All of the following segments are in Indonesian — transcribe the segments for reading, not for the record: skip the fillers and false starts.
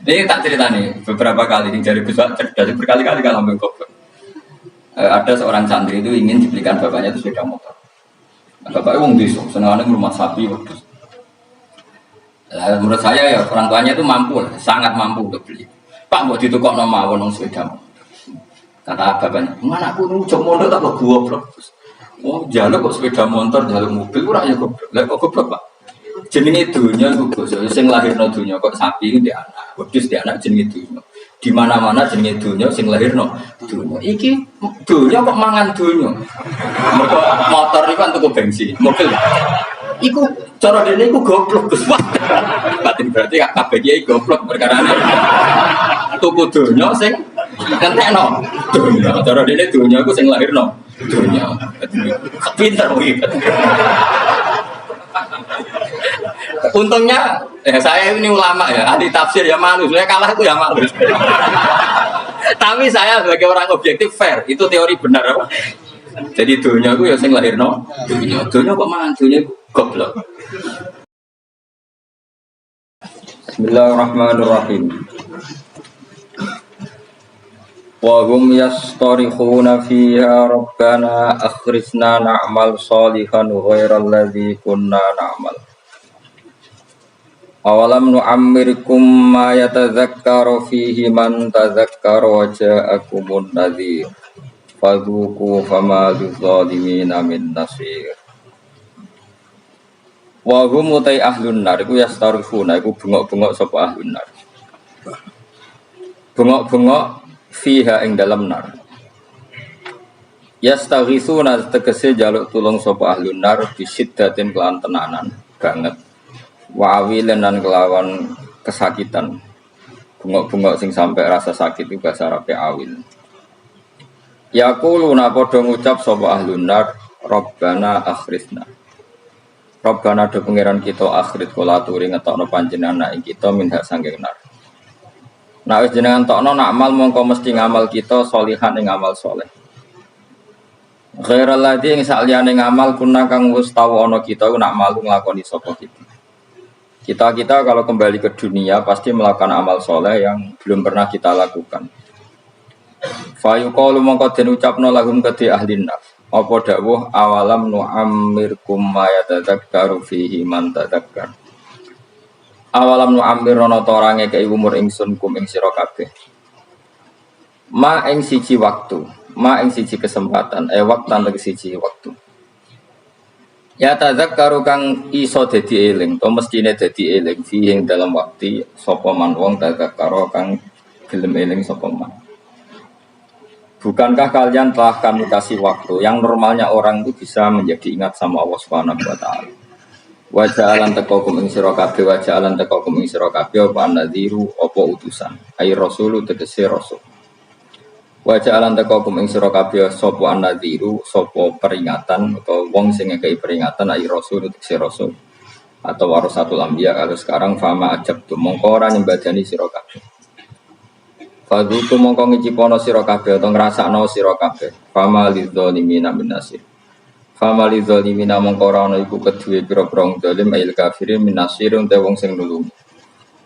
Ini tak cerita nih beberapa kali ini dari besar cerdas berkali-kali kalau mengkopek. Ada seorang santri itu ingin dibelikan bapaknya itu sepeda motor. Bapaknya wong desa, senengane rumah sapi wedhus. Menurut saya ya orang tuanya itu mampu, sangat mampu untuk beli. Pak mau ditukokno mawon wong sepeda motor. Kata bapaknya, "Mana aku nu jok mondok tak kok goblok." Oh, jaluk kok sepeda motor, jaluk mobil ora ya goblok. Lah kok goblok, Pak? Jenenge dunya iku Gus, sing lahirno dunya kok sapi iki anak, wedhus di anak jenenge dunya. Di mana-mana jenenge dunya sing lahirno dunya. Iki dunya kok mangan dunya. Mergo motor iku kan tuku bensin, mobil. Iku cara dene iku goblok Gus. Batin berarti kabeh iki goblok perkarane. Tuku dunya sing kentekno dunya. Cara dene dunya iku sing lahirno dunya. Pinter iki. Untungnya, saya ini ulama ya, ahli tafsir ya malu, saya kalah itu ya malu. Tapi saya sebagai orang objektif fair, itu teori benar apa? Jadi dunia itu ya sing lahirno, dunia kok mangan dunia goblok. Bismillahirrahmanirrahim. Wa hum yastarikhuna fiha rabbana akhrijna na'mal shalihan ghairal ladzi kunna na'mal. Awalam nu'ammirkum ma yatadzakkaru fihi man tadzakkara wa ja'akumun nadhir fadzuqu fama lizzalimin min nasir. Wa hum utai ahlun nar iku yastarifuna iku bengok-bengok sapa ahlun nar. Bengok-bengok fiha ing dalam nar. Yastaghithuna tegese jaluk tulung sapa ahlun nar bisiddatin kelan tenanan banget. Wa'awilan dan kelawan kesakitan. Bengok-bengok sing sampai rasa sakit itu bahasa Arab awil. Yaquluna padha ngucap sapa ahlun nar Rabbana akhrizna. Rabbana do pangeran kita akhrit kula aturi ngetokno panjenengan ing kita minha sanggeng nar. Nek wis jenengan tokno nak amal mongko mesti ngamal kita sholihan ing amal saleh. Ghairal ladzi ing saliyane ngamal kuna kang wis tau ana kita nak malu nglakoni sapa kita. Kita kalau kembali ke dunia pasti melakukan amal soleh yang belum pernah kita lakukan. Fayuqalu mongko den ucapno lahum kedhi ahli nar. Apa dawuh awalam nu'ammirkum ma yatadzakkaru fihi man tadzakkar. Awalam nu'ammirana ta ora ngekeki umur ingsun kum ing sira kabeh. Ma ing siji waktu, ma ing siji kesempatan, waktan lagi siji waktu. Ya tadzakkaru kang iso dadi eling, to mestine dadi eling fi ing dalam waktu sapa man wong tadzakkaru kang gelem eling sapa man. Bukankah kalian telah kami kasih waktu yang normalnya orang itu bisa menjadi ingat sama Allah Subhanahu wa taala. Wa ja'alan taqakum ing sira kabeh wa ja'alan taqakum ing sira kabeh apa nadhiru apa utusan. Ai rasulu tegese rasul. Wa ja'alan taqakum ing sira kabeh sapa annadhiru sapa peringatan atau wong sing ngekeki peringatan ai rasul tegese rasul atau warasatul anbiya kalau sekarang fama ajab tu mongko ora nyembadani sira kabeh. Fadzuku mongko ngicipono sira kabeh atau ngrasakno sira kabeh fama lidzalimina min nasir. Fama lidzalimina mongko ora ana iku kedue pira-pira zalim ail kafirin min nasir ente wong sing nulungi.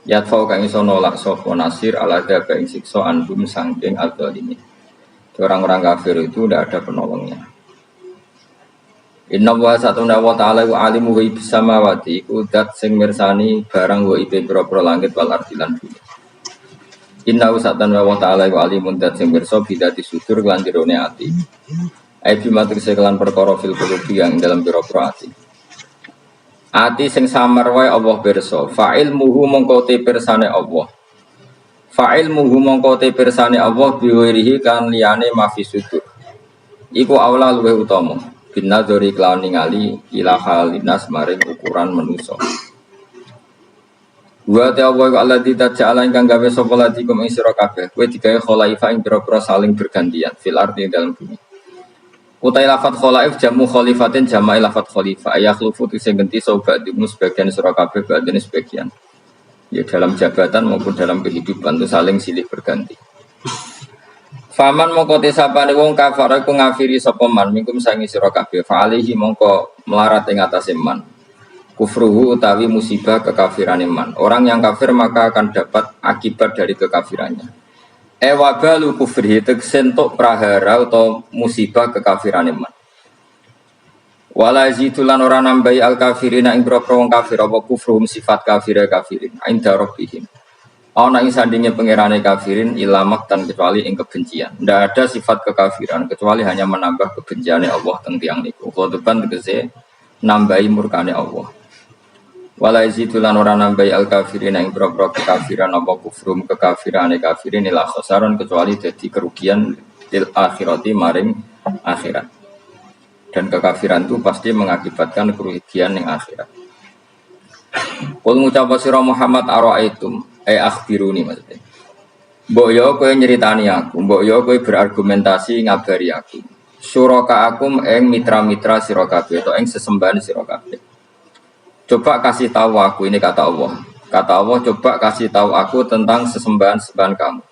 Yatfau kang iso nolak sapa nasir ala daba ing siksa andum saking adzalimin. Orang-orang kafir itu tidak ada penolongnya. Inna wa satuna wa ta'ala wa alimu wa ibis samawati iku dat sing mirsani barang wa ibe pira-pira langit wal ardi lan bumi. Inna wa satuna wa ta'ala wa alimun dat sing mirsa bidati sudur lan jerone ati. Ai bimatur sekelan perkara fil qulubi yang dalam pira-pira ati. Ati sing samar wae Allah pirsa, fa'il muhu mongko te pirsane Allah. Fa'il muhu mongko te pirsane Allah biwirihi kan liyane mafi sudur. Iku aula luweh utama. Binadzori kelawan ningali ila halinas maring ukuran manusa. Wa ta'ala wa alladzi taja'ala ingkang gawe sapa latikum ing sira kabeh. Kowe digawe khalaifa ing pira-pira saling bergantian fil ardi dalam bumi. Utai lafat kholaif jamu kholifatin jama'i lafat kholifah yakhlufu sing ganti sobat dimu sebagian sira kabeh badene sebagian ya dalam jabatan maupun dalam kehidupan itu saling silih berganti. Faman mongko tesapane wong kafir iku ngafiri sapa man mingkum sangi sira kabeh fa alihi mongko melarat ing atase man Kufruhu utawi musibah kekafiran iman. Orang yang kafir maka akan dapat akibat dari kekafirannya. Wabalu kufrihi tegsentuk prahara atau musibah kekafiran iman. Wala yazitulan ora nambahi al kafirina ing boro wong kafir apa kufruhum sifat kafirin inda rabbihim. Ana ing sandinge pangerane kafirin ilamak tan kecuali ing kebencian. Ndak ada sifat kekafiran kecuali hanya menambah kebenciane Allah teng tiyang niku. Khotoban tegese nambahi murkane Allah. Wala yazitulan ora nambahi al kafirina ing boro kekafiran apa kufruhum kekafirane kafirin ila khasaron kecuali dadi kerugian til akhirati maring akhirat. Dan kekafiran itu pasti mengakibatkan kerugian yang akhirat. Qul ngucap sira Muhammad ara'aitum akhbiruni maksudnya. Mbok yo kowe nyeritani aku, mbok yo kowe berargumentasi ngabari aku. Suraka akum ing mitra-mitra sira kabeh to ing sesembahan sira kabeh. Coba kasih tahu aku, ini kata Allah. Kata Allah, coba kasih tahu aku tentang sesembahan-sembahan kamu.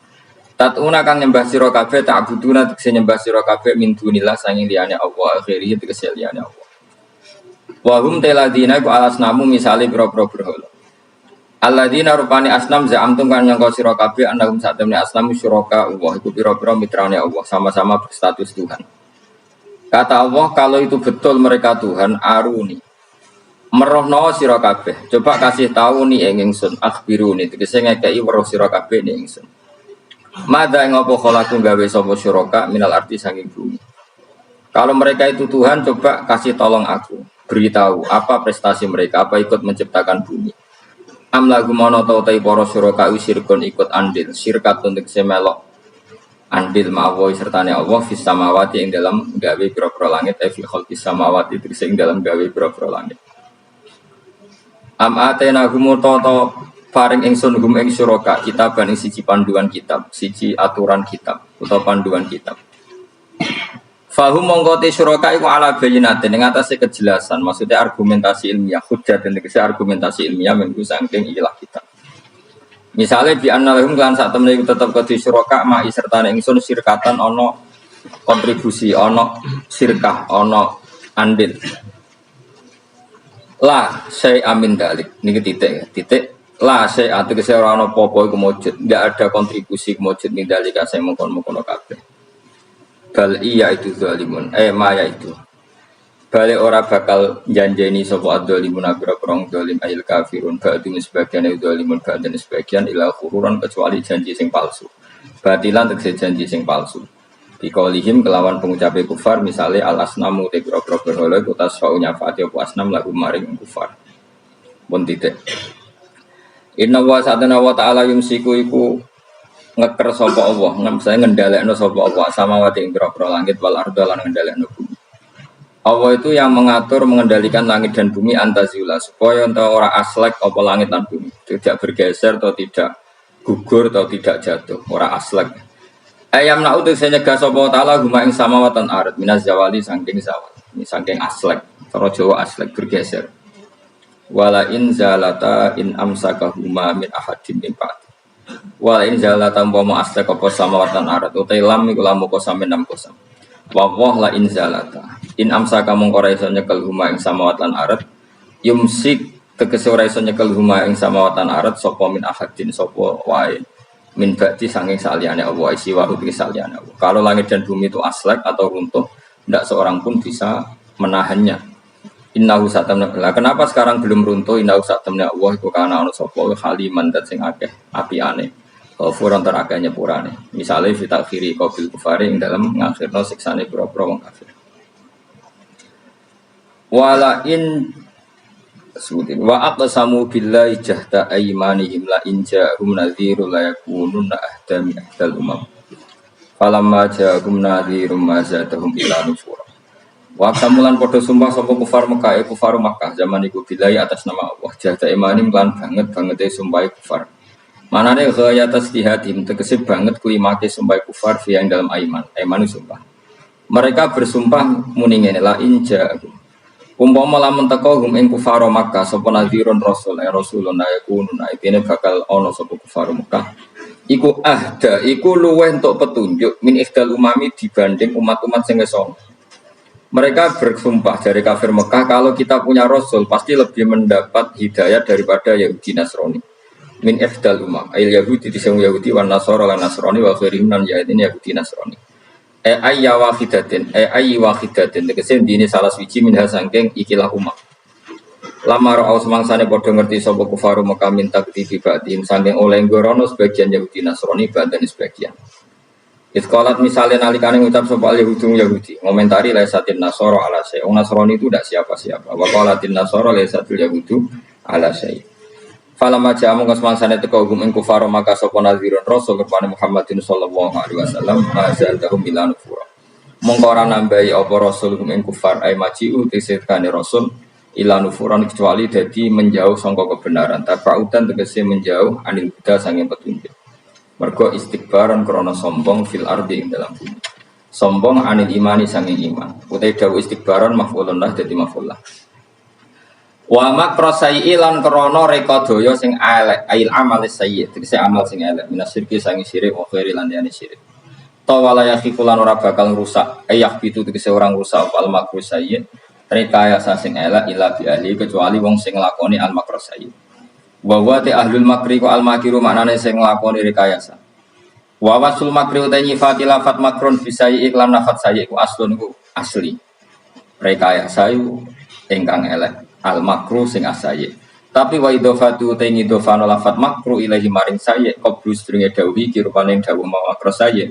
Tatuna kang nyembah sira kabeh ta'buduna tegese nyembah sira kabeh min dunillah sanging liyane Allah akhiri tegese liyane Allah. Wa hum taladina ku alasnamu misale pira-pira berhala. Alladzina rupani asnam za'amtum kan nyangka sira kabeh annahum satamni asnamu syuraka Allah iku pira-pira mitrane Allah sama-sama berstatus Tuhan. Kata Allah kalau itu betul mereka Tuhan aruni. Merohno sira kabeh. Coba kasih tahu nih ingsun akhbiruni tegese ngekeki weruh sira kabeh ning ingsun. Mada ngopo kholaku gawe sapa syuraka minal arti saking bumi. Kalau mereka itu Tuhan, coba kasih tolong aku, beritahu apa prestasi mereka, apa ikut menciptakan bumi. Am lagu mono tau tai para syuraka usirkon ikut andil, syirkat untuk semelok andil ma'awoy sertane Allah fis samawati ing dalam gawe pira-pira langit fi khalqis samawati ing dalam gawe pira-pira langit. Am atena gumutoto paring ingsun hum ing syuraka kitaban ing siji panduan kitab, siji aturan kitab utawa panduan kitab. Fahum mongko te syuraka iku ala bayyinatin ing atase kejelasan, maksudnya argumentasi ilmiah, hujjah dan argumentasi ilmiah mengku saking ilah kitab. Misale bi annalahum kan sak temene iku tetep kedhi syuraka ma'i sertane ingsun sirkatan ana kontribusi, ana sirkah, ana andil. La saya amin dalik niki titik lah saya atau ora ana apa-apa iku mujud, enggak ada kontribusi mujud ning dalika saya mengkon-mengkon kabeh. Bal iya itu zalimun, maya itu. Balik ora bakal janjeni sapa adzalimun abra-prong zalim ayil kafirun ba'dun sebagian zalimun ba'dan sebagian ila khururan kecuali janji sing palsu. Batilan tegese janji sing palsu. Biqaulihim kelawan pengucape kufar misale al asnamu te boro-boro berhala utas fa'unya fa'ati apa asnam lagu maring kufar. Pun titik. Inna wa sa'atana wa ta'ala yumsiku iku ngeker sapa Allah, saya ngendhalekno sapa Allah samawati ing pira-pira langit wal arda lan ngendhalekno bumi. Allah itu yang mengatur mengendalikan langit dan bumi antazila supaya ora aslek apa langit dan bumi, tidak bergeser atau tidak gugur atau tidak jatuh, ora aslek. Ayam na'udhu saya nyegah sapa ta'ala guma ing samawatan ard minas zawali saking zawal, saking aslek, cara Jawa aslek bergeser. Wala in zalata in amsakahuma min ahadin min ba'di. Wala in zalata umpama aslek apa samawatan arat utai lam iku lamu kosam min nam kosam. Wa la in zalata in amsaka mung ora iso nyekel huma ing samawatan arat yumsik tegese ora iso nyekel huma ing samawatan arat sapa min ahadin sapa wae min ba'di sanging saliyane Allah isi wa uti saliyane Allah. Kalau langit dan bumi itu aslek atau runtuh tidak seorang pun bisa menahannya. Innahu satamna Allah. Kenapa sekarang belum runtuh? Innahu satamna Allah iku kana ana sapa khaliman dat sing akeh apiane. Furan terakeh nyepurane. Misale fi takhiri qabil kufari ing dalam ngakhirno siksane pira-pira wong kafir. Wala in sudin wa aqsamu billahi jahda aymanihim la in ja'hum nadhirun la yakununa ahda min ahdal umam. Falamma ja'hum nadhirun ma zadahum ila nufur. Waktu mulan podo sumpah sopo kufar Mekah, kufar Makkah zaman iku bilai atas nama Allah. Jahda imanim lan banget sumpah kufar. Manane gaya atas dihatim tegese banget klimake sumpah kufar via yang dalam aiman sumpah. Mereka bersumpah muni ngene la inja. Umpama lamun teko hum ing kufar Makkah sapa nadhirun rasul rasulun yakunun itine bakal ana sapa kufar Makkah. Iku luweh entuk petunjuk min ikhdal umami dibanding umat-umat sing wis ana. Mereka bersumpah dari kafir Mekah kalau kita punya Rasul pasti lebih mendapat hidayah daripada Yahudi Nasrani. Min ihdal umam, ayil Yahudi disemu Yahudi wan Nasara lan Nasrani wa khairin nan Yahudi Nasrani. Ayya wahidatin, ayyi wahidatin tegese dine salah suci minha sangking ikilah umam. Lama ra'au semangsane padha ngerti sapa kufaru Mekah minta ketibatin sangking oleh ngorono sebagian Yahudi Nasrani badan sebagian. Iskolat misalnya nalikane ngucap sapa Yahudi, ngomentari laisatin Nasara ala syai. Nasrani itu tidak siapa-siapa. Wa qalatin Nasara laisatul Yahudu ala syai. Falamma ja'amu kasmansane teko hum ing kufar maka sapa nazirun rasul kepada Muhammadin sallallahu alaihi wasallam azalahum ila nufura. Mongko ora nambahi apa rasul hum ing kufar ay maji'u tisikane rasul ila nufuran kecuali dadi menjauh sangka kebenaran. Tafautan tegese menjauh anil huda sanging petunjuk. Mergo istikbaran krana sombong fil ardi ing dalam bumi. Sombong anil imani sanging iman. Utai dawu istikbaran maf'ulun lah dadi maf'ul lah. Wa makrasai lan krana reka daya sing elek ail amal sayyi tegese amal sing elek minasirki sanging syirik wa khairi lan liyane syirik. Ta wala yakhifulan ora bakal rusak ayak pitu tegese orang rusak al makrasai rekayasa sing elek ila bi ahli kecuali wong sing nglakoni al makrasai. Wa te ahlul makri ku al makiru maknane sing nglakoni rekayasa. Wa wasul makri uta nyifati lafat makron bisai iklan lafat sayi ku aslun ku asli. Rekayasa yu ingkang elek al makru sing asaye. Tapi wa idhofatu uta ngidhofano lafat makru ilahi maring sayi qablu sedurunge dawuh iki rupane dawuh makro sayi.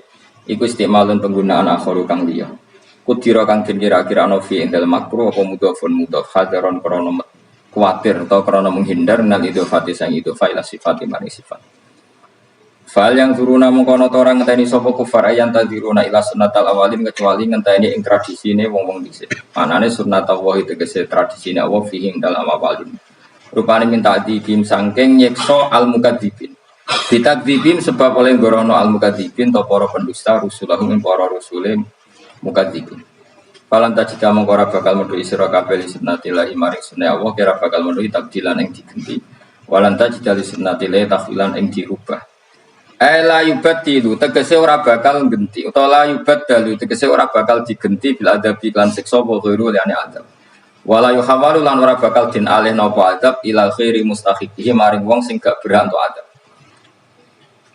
Iku istimalun penggunaan akhiru kang liya. Kudira kang den kira-kira ana fi indal makru apa mudhofun mudhof hadaron krana kuatir atau karena menghindar nal idhofati sang idhofa ila sifati maring sifat. Fal yang turuna mengkono orang ngenteni sapa kufar ayan tadiruna ila sunnatal awalin kecuali ngenteni ing tradisine wong-wong dhisik. Manane sunnatullah tegese tradisine Allah fihi dalam awalin. Rupane minta dibim sangking nyekso al mukadzibin. Ditakdzibin sebab oleh gorono al mukadzibin to para pendusta rusulahum para rusule mukadzibin. Falan tajida mengkora bakal menuhi sira kabeh li sunnatillahi maring sunah Allah kira bakal menuhi tabdilan ing digenti. Walan tajida li sunnatillahi tahwilan ing dirubah. La yubaddilu tegese ora bakal genti utawa la yubaddalu tegese ora bakal digenti bil adabi lan siksa wa ghairu liane adab. Wala yuhawalu lan ora bakal din alih napa adab ilal khairi mustahiqihi maring wong sing gak berhak untuk adab.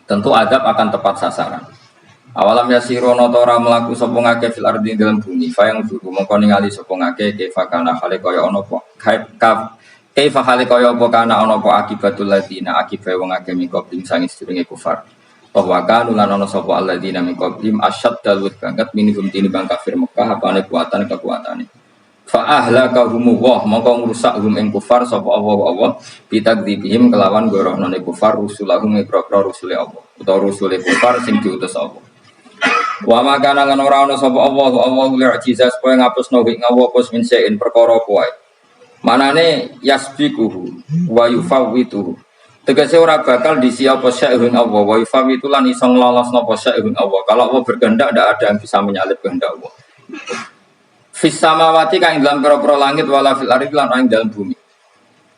Tentu adab akan tepat sasaran. Awalam yasirono tora melaku sapa ngake fil ardi dalam bumi fa yang dulu mongko ningali sapa ngake kaifa kana hale kaya ana apa kaifa hale kaya apa kana ana apa akibatul ladina akibat wong akeh mikop ing sangis sedurunge kufar bahwa kanu lan ana sapa alladzina mikopim asyaddal banget minhum tinimbang kafir Mekah apane kekuatane fa ahlakahum wa mongko ngrusak hum ing kufar sapa Allah bitakdzibihim kelawan gorohnane kufar rusulahum mikro rusule Allah utawa rusule kufar sing diutus Allah. Wa makana lan ora ana sapa Allah li'jizah supaya ngapusno ing Allah pos min sein perkara kuwi. Manane yasbiquhu wa yufawwitu. Tegese ora bakal disi apa syai'un Allah wa yufawwitu lan iso nglolosno apa syai'un Allah. Kalau Allah berkehendak tidak ada yang bisa menyalip kehendak Allah. Fis samawati kang dalam pira-pira langit wala fil ardi lan ing dalam bumi.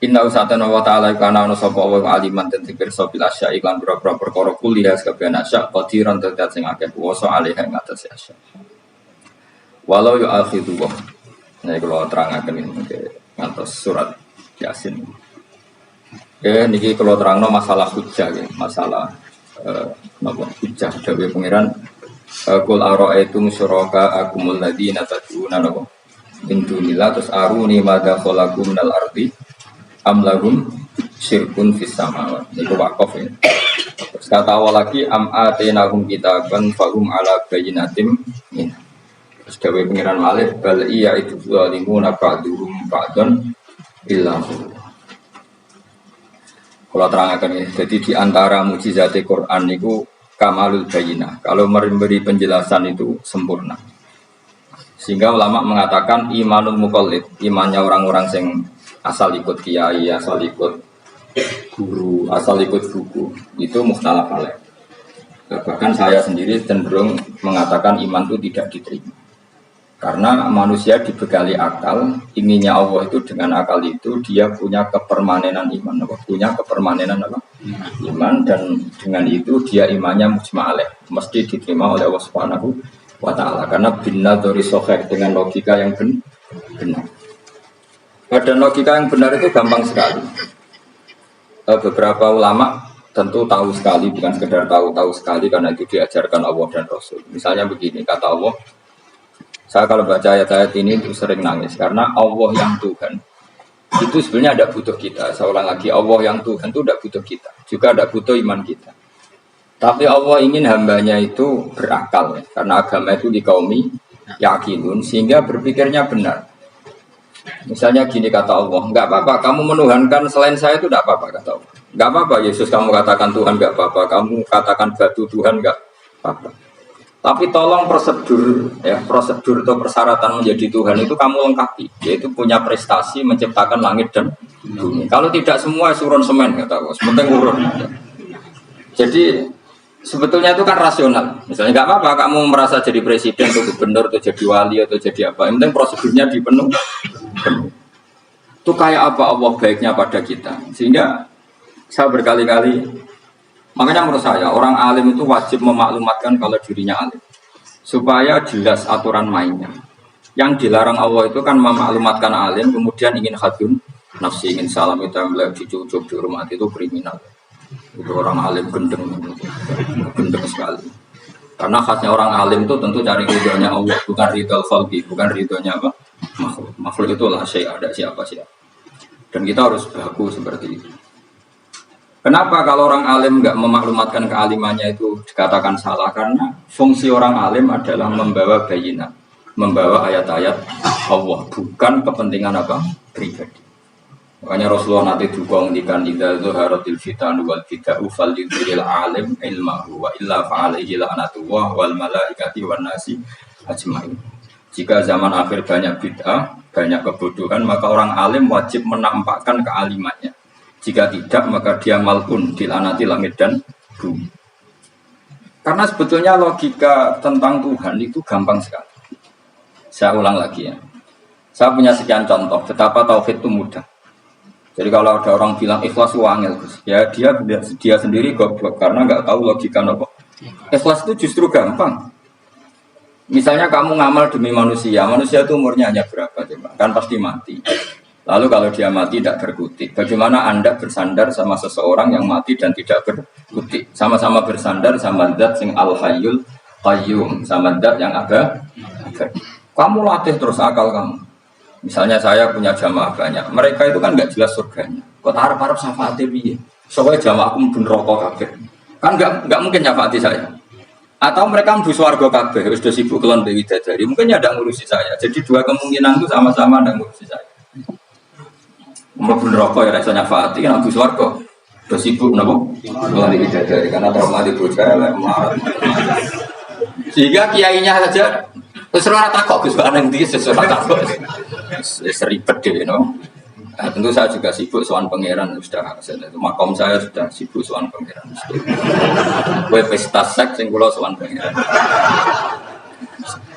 Inna usatana wa ta'ala kana ana sapa wa aliman den pirsa bil asya iklan pira-pira perkara kuliah kabeh asya qadiran tetet sing akeh kuwasa alih ing atas asya. Walau yu'akhidu wa. Nah kula terangaken iki ngantos surat Yasin. Niki kula terangno masalah hujjah ya, masalah napa hujjah dawuh pangeran qul ara'aytum syuraka akumul ladina tad'una napa min dunillah tus aruni madza khalaqu minal ardi amlahum syirkun fis samawati. Niku wakaf ya. Terus kata awal lagi am atenahum kitaban fahum ala bayyinatim min. Terus dawuh pengiran Malik bal iya itu zalimuna ba'duhum ba'dan illa. Kalau terangkan ini, jadi di antara mukjizat Quran niku kamalul bayyinah. Kalau memberi penjelasan itu sempurna. Sehingga ulama mengatakan imanul muqallid, imannya orang-orang yang asal ikut kiai, asal ikut guru, asal ikut buku, itu mukhtalaf alaih. Bahkan saya sendiri cenderung mengatakan iman itu tidak diterima. Karena manusia dibekali akal, inginnya Allah itu dengan akal itu dia punya kepermanenan iman, punya kepermanenan apa? Iman, dan dengan itu dia imannya mujma' alaih, mesti diterima oleh Allah Subhanahu wa ta'ala. Karena bina dari sohek dengan logika yang benar. Dan logika yang benar itu gampang sekali. Beberapa ulama tentu tahu sekali, bukan sekedar tahu sekali karena itu diajarkan Allah dan Rasul. Misalnya begini, kata Allah, saya kalau baca ayat-ayat ini itu sering nangis karena Allah yang Tuhan itu sebenarnya tidak butuh kita. Saya ulang lagi, Allah yang Tuhan itu tidak butuh kita, juga tidak butuh iman kita. Tapi Allah ingin hambanya itu berakal, karena agama itu dikaumi yakinun, sehingga berpikirnya benar. Misalnya gini kata Allah, enggak apa-apa, kamu menuhankan selain saya itu tidak apa-apa, kata Allah. Enggak apa-apa, Yesus kamu katakan Tuhan enggak apa-apa, kamu katakan batu Tuhan enggak apa-apa. Tapi tolong prosedur atau persyaratan menjadi Tuhan itu kamu lengkapi, yaitu punya prestasi menciptakan langit dan bumi. Kalau tidak semua surun semen, kata Allah, sementing urun. Jadi sebetulnya itu kan rasional. Misalnya enggak apa-apa, kamu merasa jadi presiden atau gubernur atau jadi wali atau jadi apa, yang penting prosedurnya dipenuhi. Itu kayak apa Allah baiknya pada kita. Sehingga saya berkali-kali, makanya menurut saya orang alim itu wajib memaklumatkan kalau dirinya alim, supaya jelas aturan mainnya. Yang dilarang Allah itu kan memaklumatkan alim kemudian ingin hadun nafsi, ingin salam itu dicucuk di rumah itu kriminal. Itu orang alim gendeng sekali. Karena khasnya orang alim itu tentu cari ridhonya Allah, bukan ridho al-khalqi, bukan ridhonya apa? Makhluk itu lah ada siapa. Dan kita harus baku seperti itu. Kenapa kalau orang alim nggak memaklumatkan kealimannya itu dikatakan salah? Karena fungsi orang alim adalah membawa bayinah, membawa ayat-ayat Allah, bukan kepentingan apa? Pribadi. Makanya Rasulullah nanti juga menghentikan idza zuharatil fitan wal bid'ah fal yudhiril alim ilmahu wa illa fa'alaihi la'natullah wal malaikati wan nasi ajmain. Jika zaman akhir banyak bid'ah, banyak kebodohan, maka orang alim wajib menampakkan kealimannya. Jika tidak, maka dia malun, dilaknati langit dan bumi. Karena sebetulnya logika tentang Tuhan itu gampang sekali. Saya ulang lagi ya. Saya punya sekian contoh betapa tauhid itu mudah. Jadi kalau ada orang bilang ikhlas wangil, ya dia sendiri goblok karena nggak tahu logika apa. Ikhlas itu justru gampang. Misalnya kamu ngamal demi manusia itu umurnya hanya berapa coba? Kan pasti mati. Lalu kalau dia mati tidak berkutik, bagaimana Anda bersandar sama seseorang yang mati dan tidak berkutik? Sama-sama bersandar sama zat sing al-hayyul qayyum, sama zat yang ada. Kamu latih terus akal kamu. Misalnya saya punya jamaah banyak, mereka itu kan nggak jelas surganya. Kok harap-harap syafaatnya piye? Soalnya jamaahku mungkin rokok kabeh. Kan nggak mungkin syafaati saya. Atau mereka mlebu swarga kabeh, wis do sibuk kelon dewi dadari. Mungkin ya ndak ngurusi saya. Jadi dua kemungkinan itu sama-sama ndak ngurusi saya. Mlebu neraka ya rasanya syafaati kan mlebu swarga. Do sibuk napa? Kelon dewi dadari karena trauma di bocah elek melarat. Sehingga kiainya saja wis ora takok Gus Pak nang ndi sesuatu takok. Wis ribet dhewe no. Nah, tentu saya juga sibuk soal pangeran sudah itu makom saya sudah sibuk soal pangeran. Kowe pesta seks sing kula soal pangeran.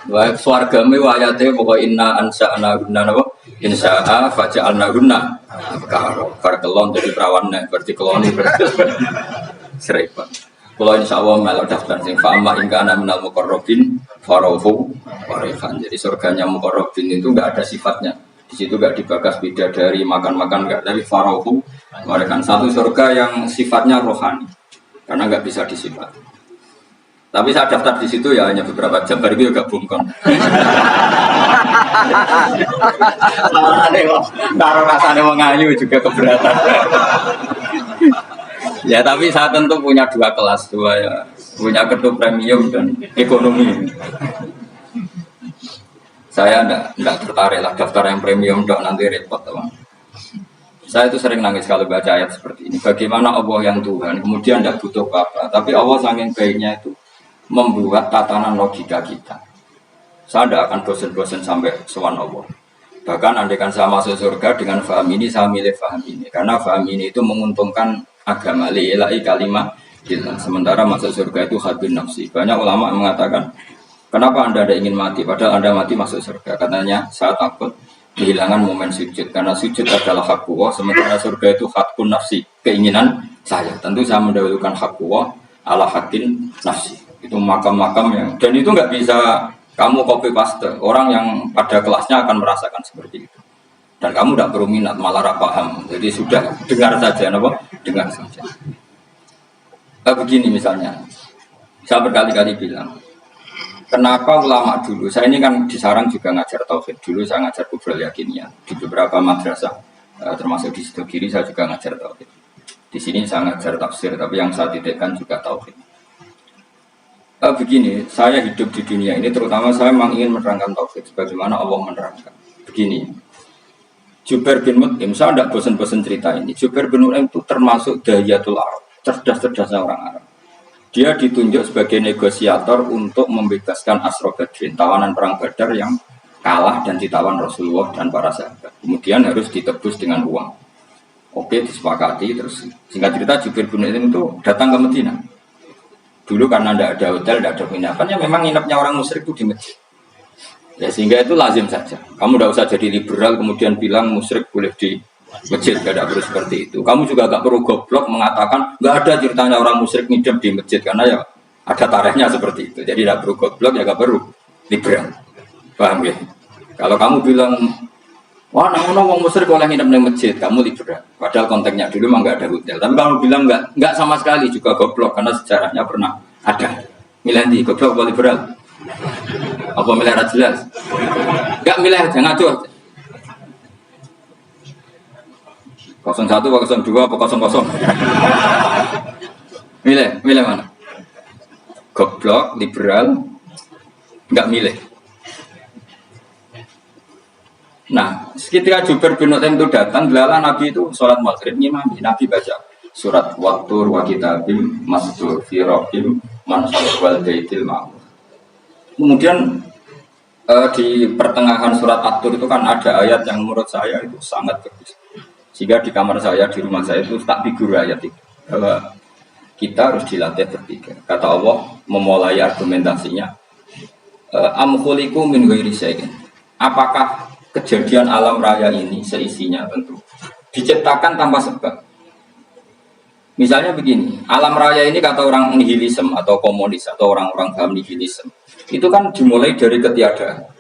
Wa swargame ayate pokoke inna ansa'na gunna napa? Insya'a faja'alna gunna. Bar kelon dadi prawane berarti keloni serempet. Kalau insya Allah melok daftar sing fa'ama ingka ana minal muqarrabin farohu warehan. Jadi surganya muqarrabin itu enggak ada sifatnya. Di situ enggak dibakas bidadari makan-makan enggak, dari farohu warehan. Satu surga yang sifatnya rohani. Karena enggak bisa disifat. Tapi saya daftar di situ ya hanya beberapa jam, baru itu agak bungkon. Taruh rasanya mengayu juga keberatan. Ya tapi saya tentu punya dua kelas, ya. Punya kartu premium dan ekonomi. Saya enggak tertarik lah daftar yang premium, dok nanti repot teman. Saya itu sering nangis kalau baca ayat seperti ini. Bagaimana Allah yang Tuhan, kemudian tidak butuh apa-apa, tapi Allah saking baiknya itu membuat tatanan logika kita. Saya tidak akan bosan-bosan sampai sowan Allah. Bahkan andaikan saya masuk surga dengan faham ini, saya milih faham ini, karena faham ini itu menguntungkan agama lillahi kalimah billah. Sementara masuk surga itu hadun nafsi. Banyak ulama mengatakan, kenapa Anda ada ingin mati padahal Anda mati masuk surga? Katanya saya takut kehilangan momen sujud, karena sujud adalah hak Allah, sementara surga itu hakun nafsi, keinginan saya. Tentu saya mendahulukan hak Allah ala hakin nafsi. Itu Itu makam-makam yang dan itu nggak bisa kamu copy paste. Orang yang pada kelasnya akan merasakan seperti itu. Dan kamu tidak perlu minat, malah paham. Jadi sudah dengar saja, apa? Dengar saja. Begini misalnya, saya berkali-kali bilang, kenapa ulama dulu? Saya ini kan di Sarang juga ngajar tauhid. Dulu saya ngajar kubrul yakiniyah di beberapa madrasah, termasuk di Sidogiri saya juga ngajar tauhid. Di sini saya ngajar tafsir, tapi yang saya titikkan juga tauhid. Begini, saya hidup di dunia ini, terutama saya memang ingin menerangkan tauhid, sebagaimana Allah menerangkan. Begini. Jubair bin Mut'im, saya tidak bosan-bosan cerita ini. Jubair bin Mut'im itu termasuk dahiyatul Arab, cerdas-cerdasnya orang Arab. Dia ditunjuk sebagai negosiator untuk membebaskan Asra Badrin, tawanan perang Badar yang kalah dan ditawan Rasulullah dan para sahabat. Kemudian harus ditebus dengan uang. Oke, disepakati. Terus singkat cerita Jubair bin Mut'im itu datang ke Madinah. Dulu karena tidak ada hotel, tidak ada penginapan, ya memang nginapnya orang musyrik itu di masjid. Ya sehingga itu lazim saja. Kamu tidak usah jadi liberal kemudian bilang musyrik boleh di masjid, tidak perlu seperti itu. Kamu juga gak perlu goblok mengatakan nggak ada ceritanya orang musyrik ngidam di masjid karena ya ada tarikhnya seperti itu. Jadi tidak perlu goblok ya gak perlu liberal. Paham ya? Kalau kamu bilang wah orang musyrik oleh ngidam di masjid, kamu liberal. Padahal konteksnya dulu memang nggak ada hotel. Tapi kamu bilang nggak sama sekali juga goblok karena sejarahnya pernah ada. Milih di goblok atau liberal? Apa milih jelas? Enggak milih aja, ngaco aja. 01, 02, apa 00? Milih mana? Goblok, liberal, enggak milih. Nah, ketika Jubair bin Mut'im itu datang, delala Nabi itu sholat maghrib, ngimami. Nabi baca surat Wattur wa kitabim masdur fi rabbim man wal baitil ma'mur. Kemudian di pertengahan surat At-Tur itu kan ada ayat yang menurut saya itu sangat bagus. Sehingga di kamar saya, di rumah saya itu tak figur ayat itu. Bahwa kita harus dilatih berpikir. Kata Allah memulai argumentasinya. Am khuliqu min ghairi syai'in. Apakah kejadian alam raya ini seisinya tentu diciptakan tanpa sebab? Misalnya begini, alam raya ini kata orang nihilisme atau komunis atau orang-orang paham nihilisme itu kan dimulai dari ketiadaan.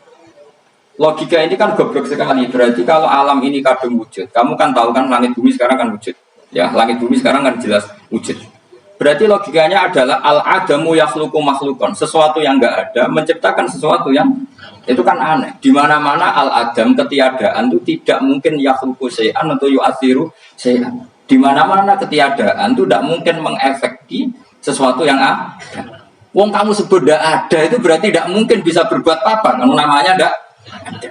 Logika ini kan goblok sekali. Berarti kalau alam ini kadung wujud, kamu kan tahu kan langit bumi sekarang kan wujud. Ya, langit bumi sekarang kan jelas wujud. Berarti logikanya adalah al-adamu yakhluqu makhlukon, sesuatu yang enggak ada menciptakan sesuatu yang itu kan aneh. Di mana-mana al-adam ketiadaan itu tidak mungkin yakhluqu syai'an atau yu'athiru syai'an. Di mana-mana ketiadaan itu tidak mungkin mengefekti sesuatu yang ada. Wong kamu sebut tidak ada itu berarti tidak mungkin bisa berbuat apa karena namanya tidak ada.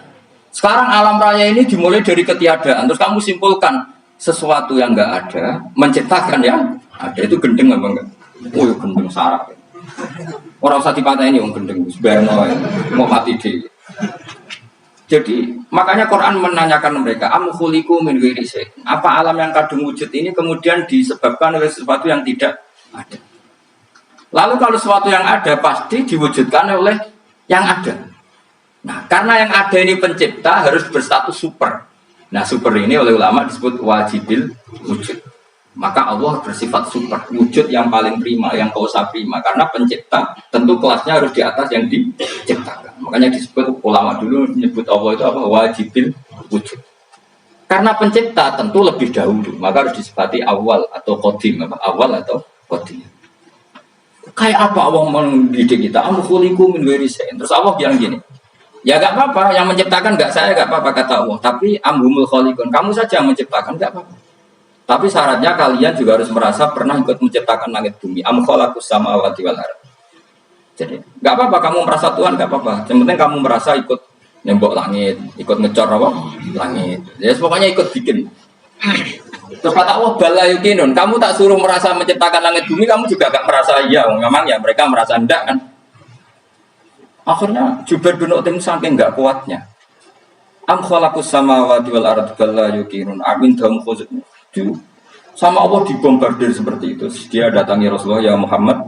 Sekarang alam raya ini dimulai dari ketiadaan. Terus kamu simpulkan sesuatu yang enggak ada menciptakan yang ada itu gendeng apa enggak? Oh ya gendeng sarap. Orang usah dipatahin yang gendeng sebenarnya mau mati deh. Jadi makanya Quran menanyakan mereka am khuliqu min ghairi syai'. Apa alam yang kadung wujud ini kemudian disebabkan oleh sesuatu yang tidak ada. Lalu kalau sesuatu yang ada pasti diwujudkan oleh yang ada. Nah, karena yang ada ini pencipta harus berstatus super. Nah, super ini oleh ulama disebut wajibil wujud. Maka Allah bersifat super, wujud yang paling prima, yang kausa prima. Karena pencipta tentu kelasnya harus di atas yang diciptakan. Makanya disebut ulama dulu menyebut Allah itu apa? Wajibil wujud. Karena pencipta tentu lebih dahulu, maka harus disifati awal atau qadim, apa? Awal atau qadim. Kayak apa Allah mendidik kita? Am khuliqu min ghairi syai'in. Terus Allah bilang gini. Ya enggak apa-apa, yang menciptakan enggak saya, enggak apa-apa kata Allah. Tapi amhumul khaliqun, kamu saja yang menciptakan enggak apa-apa. Tapi syaratnya kalian juga harus merasa pernah ikut menciptakan langit bumi. Am khalaqus samawati wal ardh. Jadi, enggak apa-apa kamu merasa Tuhan, enggak apa-apa. Yang penting kamu merasa ikut nembok langit, ikut ngecor apa? Langit. Ya pokoknya ikut bikin. Terus kata Allah bala yukinun, kamu tak suruh merasa menciptakan langit bumi, kamu juga gak merasa iya, memang ya mereka merasa enggak kan. Akhirnya Jubair bin Mut'im saking enggak kuatnya. Am khalaqus samawati wal ardh bala yukinun amin dam khuzud. Sama Allah dibombardir seperti itu. Dia datangi Rasulullah, ya Muhammad,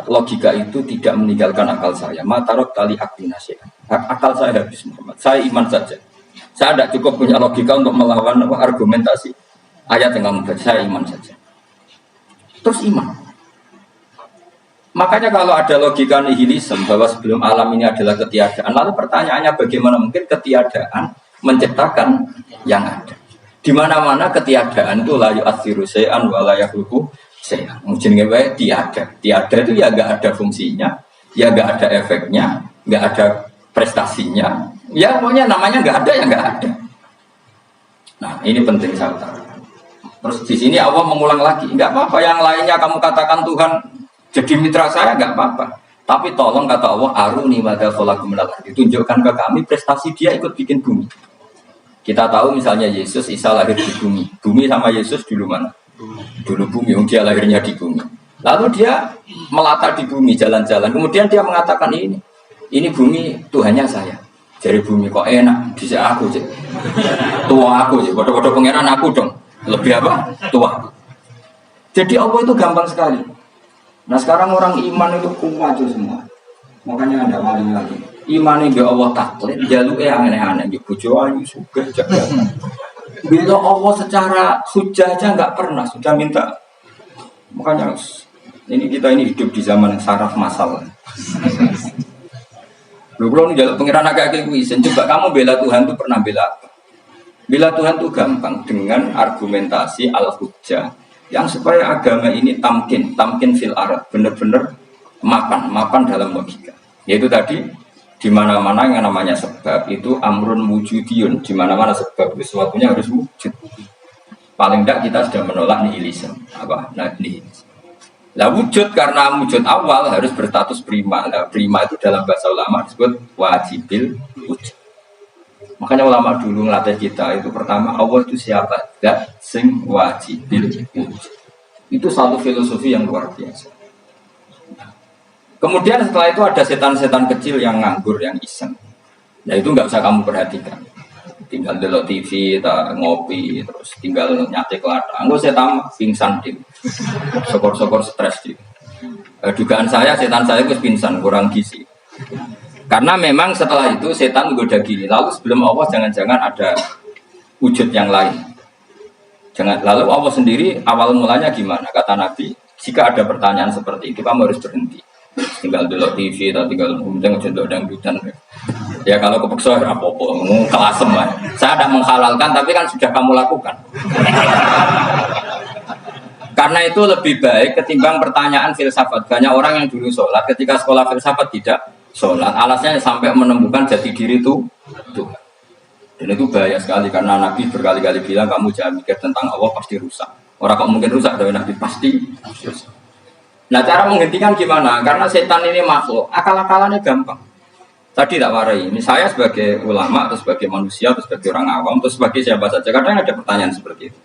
logika itu tidak meninggalkan akal saya. Matarot tali aktinasi. Akal saya habis Muhammad. Saya iman saja. Saya tidak cukup punya logika untuk melawan argumentasi ayat yang kamu baca. Saya iman saja. Terus iman. Makanya kalau ada logika nihilisme bahwa sebelum alam ini adalah ketiadaan, lalu pertanyaannya bagaimana mungkin ketiadaan menciptakan yang ada? Di mana-mana ketiadaan itu la yu'atsiru syai'an wa la yakhluqu syai'an. Jenenge wae tiada. Tiada itu ya enggak ada fungsinya, ya enggak ada efeknya, enggak ada prestasinya. Ya pokoknya namanya enggak ada ya enggak ada. Nah, ini penting saya utarakan. Terus di sini Allah mengulang lagi, enggak apa-apa yang lainnya kamu katakan Tuhan jadi mitra saya enggak apa-apa. Tapi tolong kata Allah, aruni madza khalaqu minal ardi. Tunjukkan ke kami prestasi dia ikut bikin bumi. Kita tahu misalnya Yesus, Isa lahir di bumi. Bumi sama Yesus dulu mana? Dulu bumi, dia lahirnya di bumi. Lalu dia melata di bumi, jalan-jalan. Kemudian dia mengatakan ini bumi Tuhannya saya. Jadi bumi kok enak, bisa aku sih. Tua aku sih, bodoh-bodoh pangeran aku dong. Lebih apa? Tua. Jadi Allah itu gampang sekali. Nah sekarang orang iman itu kuat semua. Makanya ada wali lagi. Iman ini Allah taklid, jaluknya aneh-aneh. Bojo ayu suka jaga. Bila Allah secara hujah aja nggak pernah sudah minta. Makanya kita ini hidup di zaman saraf masalah. Lu belum jaluk pengiran agak kekuisen. Coba kamu bela Tuhan itu pernah bela apa? Bela Tuhan itu gampang dengan argumentasi al-hujjah yang supaya agama ini tamkin fil arad, benar-benar mapan dalam logika. Yaitu tadi di mana-mana yang namanya sebab itu amrun wujudiyun, di mana-mana sebab sesuatunya harus wujud. Paling tidak kita sudah menolak nihilisme. Apa? Nah, nihilisme. Lah wujud karena wujud awal harus berstatus prima. Nah, prima itu dalam bahasa ulama disebut wajibil wujud. Makanya ulama dulu ngelatih kita itu pertama Allah itu siapa? Zat sing wajibil wujud. Itu satu filosofi yang luar biasa. Kemudian setelah itu ada setan-setan kecil yang nganggur, yang iseng. Nah itu nggak usah kamu perhatikan. Tinggal delok TV, ngopi, terus tinggal nyatek lada. Enggak setan pingsan di, sokor-sokor stres di. Dugaan saya setan saya itu pingsan, kurang gizi. Karena memang setelah itu setan menggoda gini. Lalu sebelum Allah jangan-jangan ada wujud yang lain. Lalu Allah sendiri awal mulanya gimana? Kata Nabi, jika ada pertanyaan seperti itu kamu harus berhenti. Tinggal dulu TV atau tinggal kemudian ngejendok dangdutan. Ya kalau kepeksa apa-apa, kelasem lah. Saya tidak menghalalkan, tapi kan sudah kamu lakukan. Karena itu lebih baik ketimbang pertanyaan filsafat. Banyak orang yang dulu sholat, ketika sekolah filsafat tidak sholat. Alasnya sampai menemukan jati diri itu Tuhan. Dan itu bahaya sekali karena Nabi berkali-kali bilang kamu jangan mikir tentang Allah pasti rusak. Orang kok mungkin rusak dari Nabi pasti rusak. Nah cara menghentikan gimana? Karena setan ini makhluk, akal-akalannya gampang. Tadi tak warai, ini saya sebagai ulama, atau sebagai manusia, atau sebagai orang awam, atau sebagai siapa saja. Kadang ada pertanyaan seperti itu.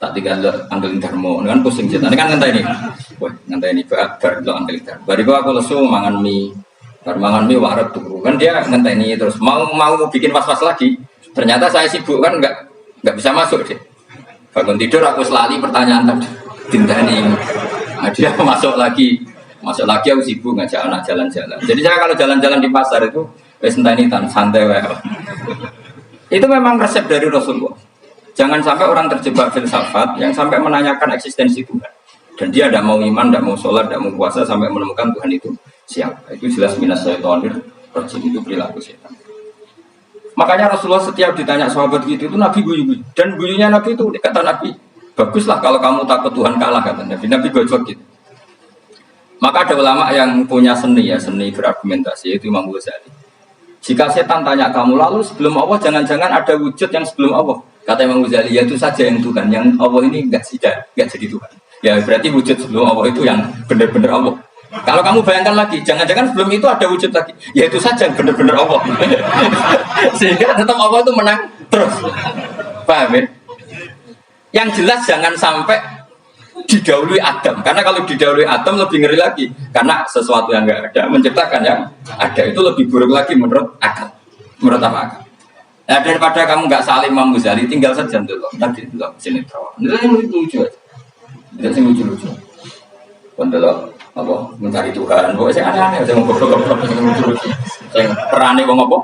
Tak tinggal anggelin dharma, kan pusing setan. Ini kan ngantai ini. Wah, ngantai ini bar anggelin dharma. Bariku aku lesu mangan mie, mangan mie waret tuh. Kan dia ngantai ini terus mau bikin was-was lagi. Ternyata saya sibuk kan nggak bisa masuk deh. Bangun tidur aku selali pertanyaan tadi. Dintani. Nah, dia masuk lagi aku sibuk ngajak anak jalan-jalan. Jadi saya kalau jalan-jalan di pasar itu wes entah ini santai wae. Itu memang resep dari Rasulullah. Jangan sampai orang terjebak filsafat yang sampai menanyakan eksistensi Tuhan. Dan dia tidak mau iman, tidak mau sholat, tidak mau puasa sampai menemukan Tuhan itu siapa. Itu jelas minas syaitonir rajim, itu perilaku setan. Makanya Rasulullah setiap ditanya sahabat gitu itu Nabi guyu. Dan guyunya Nabi itu kata Nabi, baguslah kalau kamu takut Tuhan kalah kata Nabi. Nabi gojok gitu. Maka ada ulama yang punya seni berargumentasi, yaitu Imam Ghazali. Jika setan tanya kamu lalu sebelum Allah jangan-jangan ada wujud yang sebelum Allah. Kata Imam Ghazali, ya itu saja yang Tuhan, yang Allah ini enggak jadi Tuhan. Ya berarti wujud sebelum Allah itu yang benar-benar Allah. Kalau kamu bayangkan lagi, jangan-jangan sebelum itu ada wujud lagi. Ya itu saja yang benar-benar Allah. Sehingga tetap Allah itu menang terus. Paham ya? Yang jelas jangan sampai didahului Adam. Karena kalau didahului Adam lebih ngeri lagi. Karena sesuatu yang enggak ada menciptakan yang ada itu lebih buruk lagi menurut akal. Menurut apa akal? Nah, daripada kamu nggak saling Imam Ghazali, tinggal saja dulu. Tadi dulu sini terus. Itu yang lucu aja. Itu yang lucu-lucu. Dulu apa mencari Tuhan. Pokoknya saya aneh-aneh. Saya mau goblok-goblok. Saya lucu-lucu. Saya perani wong apa?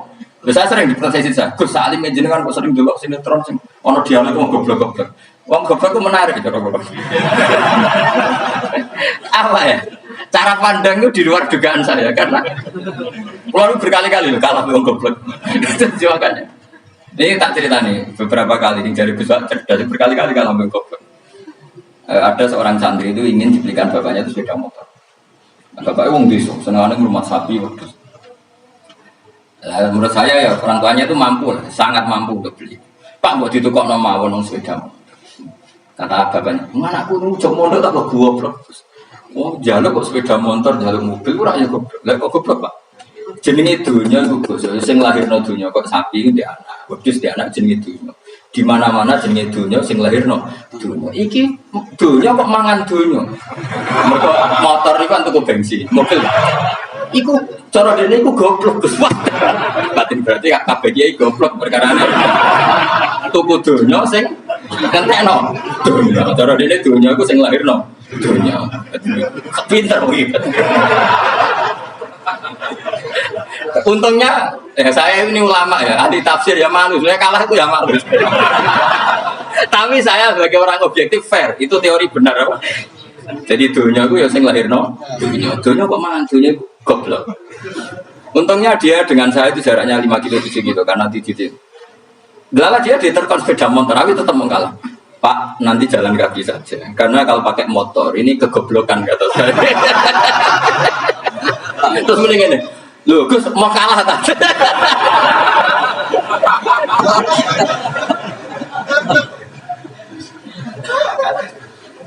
Saya sering diprotes saya. Gus Salim jenengan kok sering dulu sini terus. Ono dialog mau goblok-goblok. Wong goblok itu menarik. Apa ya? Cara pandang itu di luar dugaan saya karena lalu berkali-kali loh kalah dengan goblok. Itu makanya. Ini tak cerita nih beberapa kali dari besar dari berkali-kali kalah dengan goblok. Ada seorang santri itu ingin dibelikan bapaknya itu sepeda motor. Bapaknya wong desa, senengane rumah sapi wedhus. Menurut saya ya orang tuanya itu mampu, sangat mampu untuk beli. Pak buat ditukokno mawon wong sepeda motor. Kata bapaknya, "Mana aku njok mondok tak kok goblok." Oh, jaluk kok sepeda motor, jaluk mobil ora ya goblok. Lah kok goblok, Pak? Jenenge dunya iku Gus, sing lahirno dunya kok sapi iki anak, wedhus di anak jenenge dunya. Di mana-mana jenenge dunya sing lahirno dunya. Iki dunya kok mangan dunya. Mergo motor iku kan tuku bensin, mobil. Iku cara dene iku goblok Gus. Batin berarti kabeh iki goblok perkarane. Tuku dunya sing kentekno dunya. Cara dene dunya iku sing lahirno dunya. Pinter iki. Untungnya saya ini ulama ya, ahli tafsir ya malu, saya kalah itu ya malu. Tapi saya sebagai orang objektif fair, itu teori benar apa? Jadi dunia itu ya sing lahirno, dunia kok mangan dunia goblok. Untungnya dia dengan saya itu jaraknya 5 kilo 7 kilo karena titik. Lala dia diterkon sepeda motor, tapi tetap mengalah. Pak, nanti jalan kaki saja. Karena kalau pakai motor ini kegoblokan kata saya. Terus mending ini. Loh, Gus mau kalah tadi.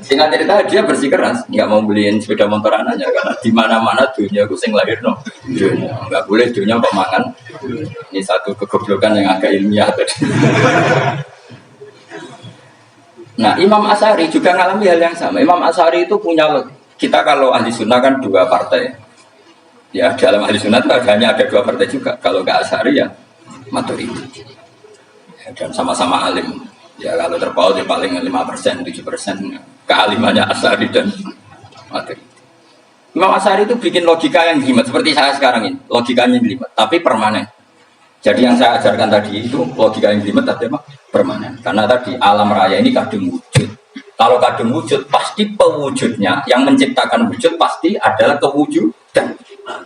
Singkat cerita dia bersikeras, nggak mau beliin sepeda motor anaknya karena di mana-mana dunia Gus yang lahir no, dunia nggak boleh dunia kok makan. Ini satu kegoblokan yang agak ilmiah tadi. Nah, Imam Asy'ari juga mengalami hal yang sama. Imam Asy'ari itu punya, kita kalau ahli sunnah kan 2 partai. Ya dalam ahli sunnah itu hanya ada 2 partai juga. Kalau nggak Asy'ari ya Maturidi. Ya, dan sama-sama alim. Ya kalau terpaut ya paling 5%, 7% kealimannya Asy'ari dan Maturidi. Imam Asy'ari itu bikin logika yang jelimet seperti saya sekarang ini. Logikanya jelimet, tapi permanen. Jadi yang saya ajarkan tadi itu logika yang jelimet tapi apa? Permanen. Karena tadi alam raya ini kadung wujud. Kalau kadung wujud pasti pewujudnya yang menciptakan wujud pasti adalah kewujudan.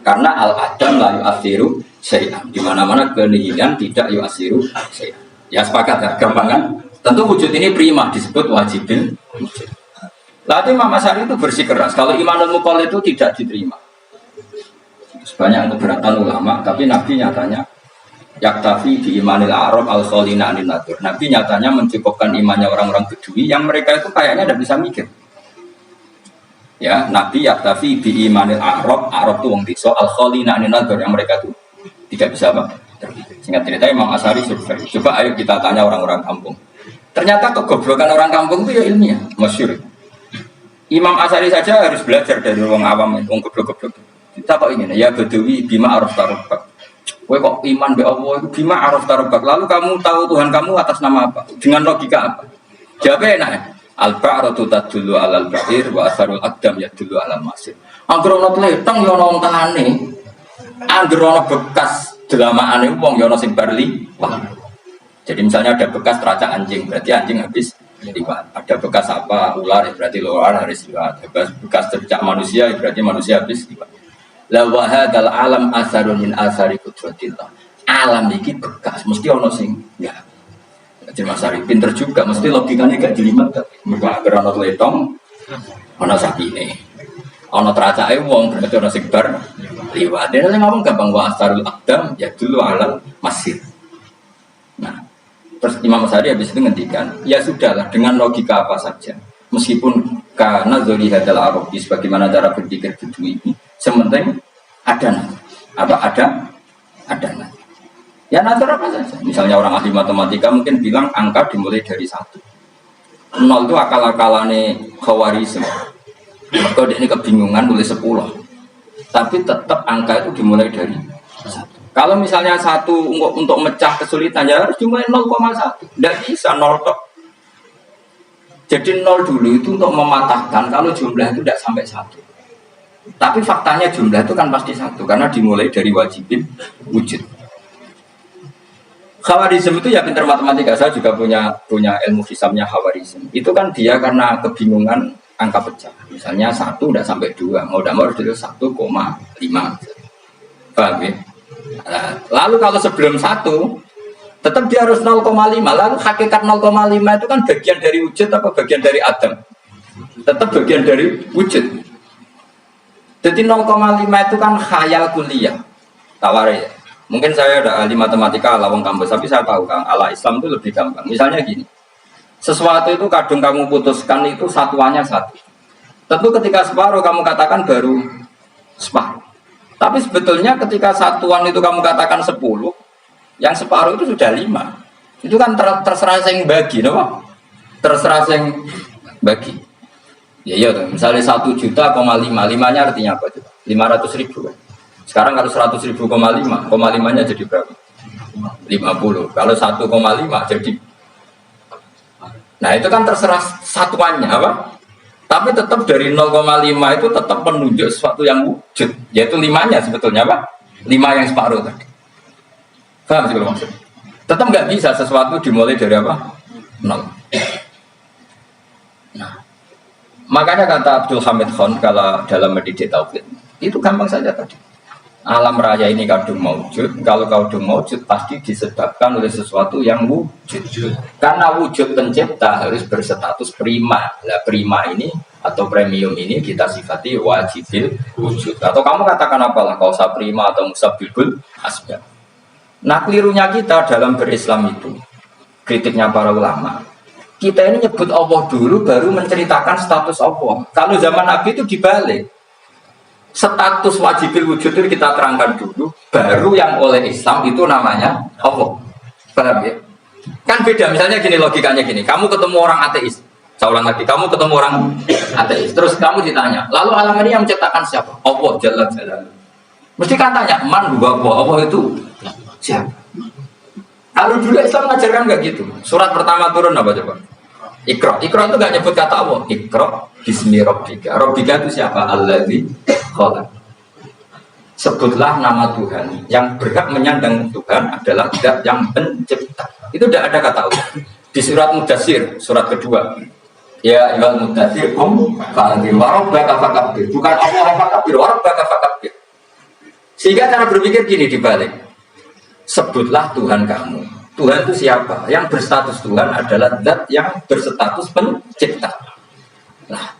Karena al-adam la yu'athiru syai'an. Di mana-mana kenihilan tidak yu'athiru syai'an. Ya sepakat ya, gampang kan? Tentu wujud ini prima disebut wajibin wujud. Lalu Imam Asy'ari itu bersikeras kalau imanul muqall itu tidak diterima. Banyak keberatan ulama, tapi Nabi nyatanya yaktafi di imanil Arab al-khalina anin nadur. Nabi nyatanya mencukupkan imannya orang-orang Bedui yang mereka itu kayaknya tidak bisa mikir. Ya, Nabi yaktafi bi imanil Arab itu wong desa al-khalina anin nadur yang mereka itu tidak bisa apa? Singkat cerita Imam Asy'ari survei. Coba ayo kita tanya orang-orang kampung. Ternyata kegoblokan orang kampung itu ya ilmiah, masyhur. Imam Asy'ari saja harus belajar dari orang awam, wong goblok-goblok. Kita kok ingin ya Bedawi bima araf tarubak. Kowe kok iman be Allah itu bima araf tarubak. Lalu kamu tahu Tuhan kamu atas nama apa? Dengan logika apa? Jawabnya enak ya. Al-ba'ratu tadullu 'alal ba'ir wa asarul aqdam yadullu 'alal masir. Angger ana tleteng ya ana ontane. Angger ana bekas delamaane wong ya ana sing barli. Wah. Jadi misalnya ada bekas teracak anjing, berarti anjing habis liwat. Ada bekas apa ular, berarti ular harus liwat. Bekas teracak manusia, berarti manusia habis liwat. La wa hadzal alam asarun min asari qudratillah. Alam iki bekas, mesti ana sing ya. Jadi Mas Ari pinter juga, mesti logikanya gak jelimet. Mergo agar ana tletong, ana sapine. Ana teracake wong, berarti ana sing bar liwat. Dene ngomong gampang wa asarul aqdam ya dulu alam masir. Nah, terus Imam Asy'ari habis itu ngendikan, ya sudahlah dengan logika apa saja. Meskipun karena zoli hadal arabi sebagaimana cara berpikir Bedui ini, sementing ada nanti. Ya natur apa saja. Misalnya orang ahli matematika mungkin bilang angka dimulai dari 1. 0 itu akal-akalane Khawarizm. Maka dia ini kebingungan nulis 10. Tapi tetap angka itu dimulai dari 1. Kalau misalnya 1 untuk mecah kesulitan ya harus dimulai 0,1. Tidak bisa 0 tok. Jadi 0 dulu itu untuk mematahkan kalau jumlah itu tidak sampai 1. Tapi faktanya jumlah itu kan pasti 1 karena dimulai dari wajibin wujud. Khawarizm itu ya pintar matematika, saya juga punya ilmu hisabnya Khawarizm. Itu kan dia karena kebingungan angka pecah. Misalnya 1 tidak sampai 2, mau tidak mau harus ditulis 1,5. Paham ya? Nah, lalu kalau sebelum 1 tetap dia harus 0,5. Lalu hakikat 0,5 itu kan bagian dari wujud apa bagian dari Adam? Tetap bagian dari wujud. Jadi 0,5 itu kan khayal kuliah. Tawari ya. Mungkin saya ada ahli matematika ala wong kampus, tapi saya tahu Kang, ala Islam itu lebih gampang. Misalnya gini. Sesuatu itu kadung kamu putuskan itu satuannya 1. Tentu ketika separuh kamu katakan baru separuh. Tapi sebetulnya ketika satuan itu kamu katakan 10, yang separuh itu sudah 5. Itu kan terserah yang bagi, no? Terserah yang bagi. Ya iya, misalnya 1,5 juta, 5-nya artinya apa coba? 500.000. Sekarang kalau 100.000,5, 5-nya jadi berapa? 50. Kalau 1,5 jadi. Nah itu kan terserah satuannya apa? Tapi tetap dari 0,5 itu tetap menunjuk sesuatu yang wujud, yaitu 5-nya sebetulnya apa? 5 yang separuh tadi. Paham sih kalau maksud? Tetap nggak bisa sesuatu dimulai dari apa? 0. Nah, makanya kata Abdul Hamid Khan kalau dalam Mendidik Tauhid itu gampang saja tadi. Alam raya ini kadung maujud. Kalau kadung maujud pasti disebabkan oleh sesuatu yang wujud. Karena wujud pencipta harus berstatus prima. Nah, prima ini atau premium ini kita sifati wajibil wujud. Atau kamu katakan apalah kausa prima atau musabbibul asbab. Nah, kelirunya kita dalam berislam itu, kritiknya para ulama. Kita ini nyebut Allah dulu baru menceritakan status Allah. Kalau zaman Nabi itu dibalik. Status wajibil wujud itu kita terangkan dulu, baru yang oleh Islam itu namanya Allah. Paham ya? Kan beda, misalnya gini logikanya gini, kamu ketemu orang ateis, saya ulang lagi, kamu ketemu orang ateis, terus kamu ditanya, lalu alam ini yang menciptakan siapa? Allah Jalla Jalaluhu. Mesti kan tanya, man huwa Allah itu siapa? Kalau dulu Islam mengajarkan nggak gitu. Surat pertama turun apa coba? Iqra. Iqra itu nggak nyebut kata Allah. Iqra bismi rabbika. Rabbika itu siapa? Alladzi khalaq. Sebutlah nama Tuhan. Yang berhak menyandang Tuhan adalah Zat yang pencipta. Itu tidak ada kata Allah. Di surat Mudatsir, surat kedua. Ya ayyuhal mudatsir qum fa'anzir wa rabbaka fakabbir. Bukan Allah fakabbir, wa rabbaka fakabbir. Sehingga cara berpikir gini dibalik. Sebutlah Tuhan kamu. Tuhan itu siapa? Yang berstatus Tuhan adalah Zat yang berstatus pencipta. Nah,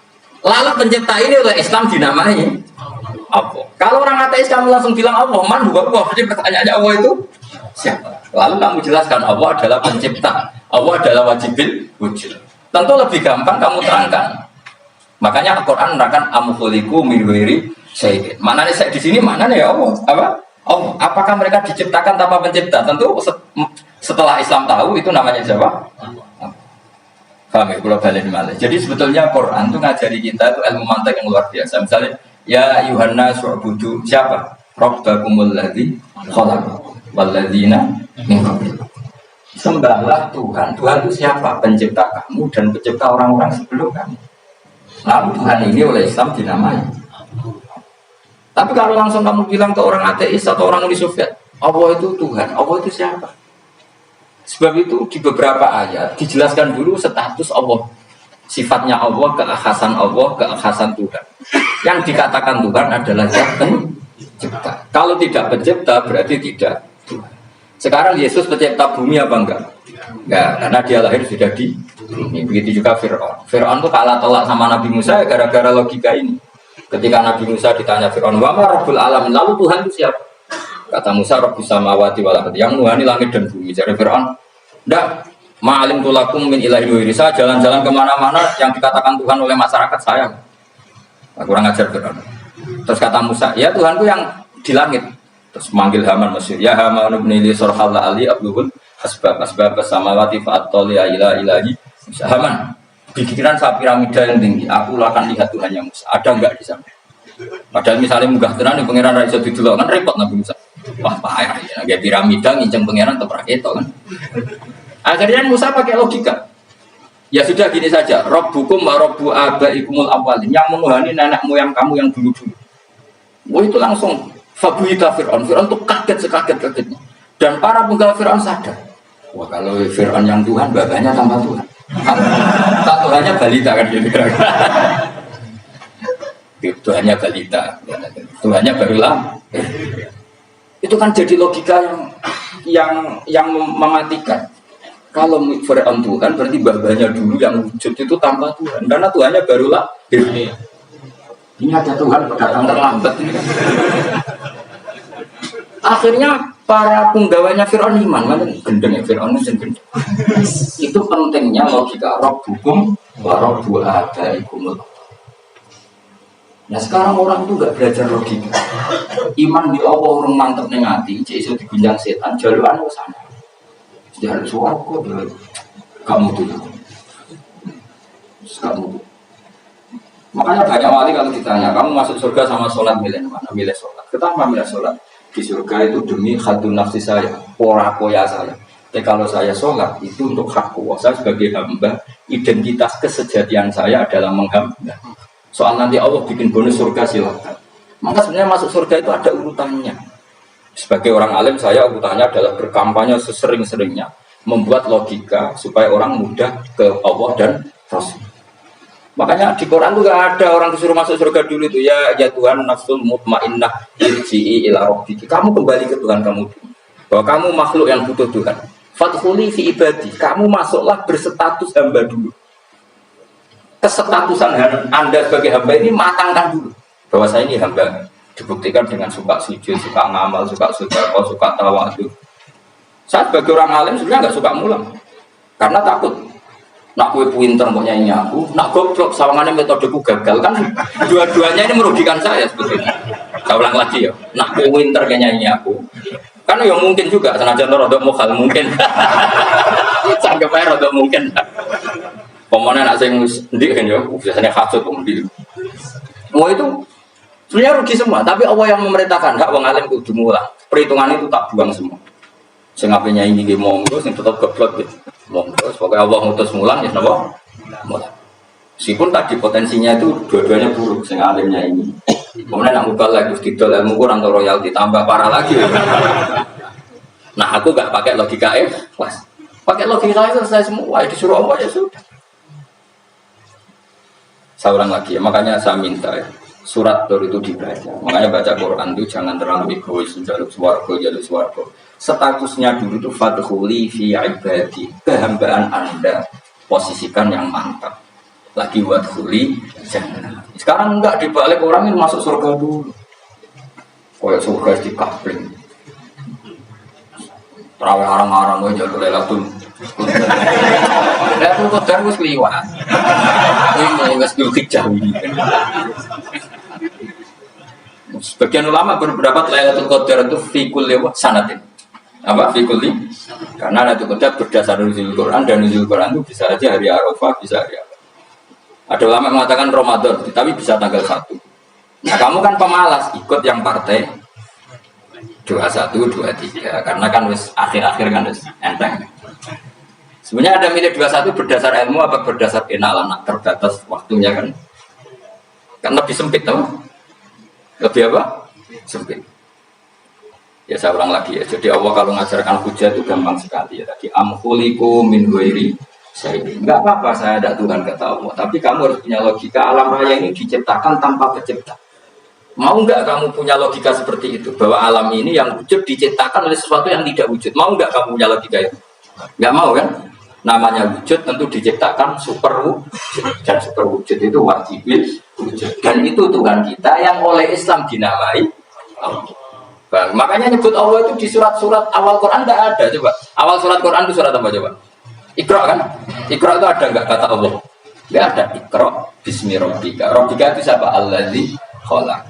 lalu pencipta ini oleh Islam dinamai Allah. Kalau orang ateis kamu langsung bilang Allah, man huwa Allah. Jadi pertanyaannya Allah itu siapa? Lalu kamu jelaskan Allah adalah pencipta. Allah adalah wajibil wujud. Tentu lebih gampang kamu terangkan. Makanya Al-Quran menerangkan amkhuliku min ghairi syai'in. Maknanya saya di sini maknanya ya Allah. Apa? Allah. Apakah mereka diciptakan tanpa pencipta? Tentu setelah Islam tahu itu namanya siapa? Paham ya? Kalau balik malah. Jadi sebetulnya Quran itu ngajari kita itu ilmu mantek yang luar biasa. Misalnya ya Yuhanna su'budu siapa? Rabbakumul ladzi khalaqakum walladzina min qablikum. Sembahlah Tuhan. Tuhan itu siapa? Pencipta kamu dan pencipta orang-orang sebelum kamu. Lalu Tuhan ini oleh Islam dinamai. Tapi kalau langsung kamu bilang ke orang ateis atau orang Uni Soviet, Allah itu Tuhan, Allah itu siapa? Sebab itu di beberapa ayat dijelaskan dulu status Allah. Sifatnya Allah, keakhasan Tuhan. Yang dikatakan Tuhan adalah Zat pencipta. Kalau tidak pencipta berarti tidak Tuhan. Sekarang Yesus pencipta bumi apa enggak? Enggak, karena dia lahir sudah di bumi. Begitu juga Fir'aun. Fir'aun itu kalah telak sama Nabi Musa gara-gara logika ini. Ketika Nabi Musa ditanya Fir'aun, wa ma rabbul alamin, lalu Tuhan itu siapa? Kata Musa, rabbus samawati wal ardi, yang nuhani langit dan bumi. Jadi Fir'aun, enggak, ma'alim tulakum min ilahi wa irisa, jalan-jalan kemana-mana yang dikatakan Tuhan oleh masyarakat saya. Nah, kurang ajar Fir'aun. Terus kata Musa, ya Tuhanku yang di langit. Terus manggil Haman Mesir, ya Haman ibn Ili surhalla ali abluhul asbab samawati fa'attoli ila ilahi. Haman, pikiran saya piramida yang tinggi, aku akan lihat Tuhan yang Musa. Ada enggak di sana? Padahal misalnya munggah tenan di pangeran ra iso didelok kan repot Nabi Musa. Wah, payah ya, kayak piramida nginceng pangeran tetep ra ketok kan. Akhirnya Musa pakai logika. Ya sudah gini saja, Rabbukum wa rabbu abaikumul awwalin, yang menuhani nenek moyang kamu yang dulu-dulu. Wah itu langsung fabuita Fir'aun. Fir'aun tuh kaget sekaget-kagetnya. Dan para penggal Fir'aun sadar. Wah kalau Fir'aun yang Tuhan, babanya tambah Tuhan. Tak Tuhannya balita kan gitu. Tuhannya balita, Tuhannya barulah. Itu kan jadi logika yang mematikan. Kalau Fir'aun Tuhan berarti babanya dulu yang wujud itu tanpa Tuhan, karena Tuhannya barulah. Ini ada Tuhan datang terlambat. Akhirnya para penggawanya Fir'aun iman, mana gendengnya Fir'aun itu gendeng. Itu pentingnya logika Rabbukum wa Rabbu abaikumul. Nah sekarang orang itu nggak belajar logika. Iman di Allah orang mantep nengati, isu digunjang setan, jaluan ke sana. Jalan suaraku, kamu tuh, kamu tuh. Makanya banyak wali kalau ditanya, kamu masuk surga sama sholat milih mana? Milih sholat. Kenapa milih sholat? Di surga itu demi khadun nafsi saya, pora-poya saya. Tapi kalau saya sholat itu untuk hak kuasa sebagai hamba, identitas kesejatian saya adalah menghamba. Soal nanti Allah bikin bonus surga silakan. Maka sebenarnya masuk surga itu ada urutannya. Sebagai orang alim saya urutannya adalah berkampanye sesering-seringnya, membuat logika supaya orang mudah ke Allah dan Rasul. Makanya di Quran itu gak ada orang disuruh masuk surga dulu itu ya Tuhan nafsul mutmainnah irji'i ila rabbiki. Kamu kembali ke Tuhan kamu dulu. Bahwa kamu makhluk yang butuh Tuhan. Fadkhuli fi ibadi. Kamu masuklah berstatus hamba dulu. Kesetatusan Anda sebagai hamba ini matangkan dulu bahwa saya ini hamba, dibuktikan dengan suka sujud, suka ngamal, suka sedekah, suka tawadhu. Saya sebagai orang alim sebenarnya nggak suka mulang karena takut nak kue pinter mau nyanyi aku, nak goblok sawangannya metodeku gagal kan dua-duanya ini merugikan saya sebetulnya. Saya ulang lagi ya, nak kue pinter kayak nyanyi aku kan ya mungkin juga senajan rodok mukal mungkin sanggep aja rodok mungkin. Pemenang nak sing ndik kan ya, biasanya hasud ndik. Mau itu sebenarnya rugi semua, tapi Allah yang memerintahkan, enggak wong alim kudu mulang. Perhitungan itu tak buang semua. Sing apenya ini nggih monggo, sing tetep geblek gitu. Monggo, pokoknya Allah ngutus mulang ya napa? Mulang. Meskipun tadi potensinya itu dua-duanya buruk, sing alimnya ini. Kemudian nak mubal lagi didol ilmu kurang atau royal ditambah parah lagi. Nah, aku enggak pakai logika pas. Pakai logika itu selesai semua, disuruh Allah ya sudah. Saya ulang lagi ya, makanya saya minta ya, surat Tur itu dibaca. Makanya baca Quran itu jangan terlalu egois, jaluk swarga. Statusnya dulu itu fadkhuli fi ibadi, kehambaan Anda posisikan yang mantap. Lagi wadkhuli jannah. Sekarang enggak dibalik orang ini masuk surga dulu. Kayak surga di kapling. Terawih arang-arang gue jalur Lailatul Lailatul Qadar wis kliwat. Ini wis Dzulhijjah ini. Sebagian ulama berpendapat Lailatul Qadar itu fi kulli sanatin. Apa fi kulli? Karena Lailatul Qadar berdasar nuzul Quran dan nuzul Quran itu bisa aja hari Arafah, bisa hari apa. Ada ulama mengatakan Ramadan, tapi bisa tanggal 1. Nah, kamu kan pemalas ikut yang partai 21, 23 karena kan wis akhir-akhir kan wis enteng. Sebenarnya ada milih 21 berdasar ilmu apa berdasar kenalan terbatas waktunya kan lebih sempit tau? Lebih apa? Sempit. Ya saya ulang lagi ya. Jadi Allah kalau mengajarkan hujah itu gampang sekali ya. Tadi amkhuliku min ghairi syai'in. Enggak apa-apa saya ada Tuhan kata Allah, tapi kamu harus punya logika alam raya ini diciptakan tanpa pencipta. Mau enggak kamu punya logika seperti itu bahwa alam ini yang wujud diciptakan oleh sesuatu yang tidak wujud? Mau enggak kamu punya logika itu? Enggak mau kan? Namanya wujud tentu diciptakan super wujud dan super wujud itu wajibil wujud dan itu Tuhan kita yang oleh Islam dinamai Allah. Makanya nyebut Allah itu di surat-surat awal Quran enggak ada coba. Awal surat Quran itu surat apa coba? Iqra kan? Iqra itu ada enggak kata Allah? Enggak ada. Iqra bismi rabbika. Rabbika itu siapa? Allazi khalaq.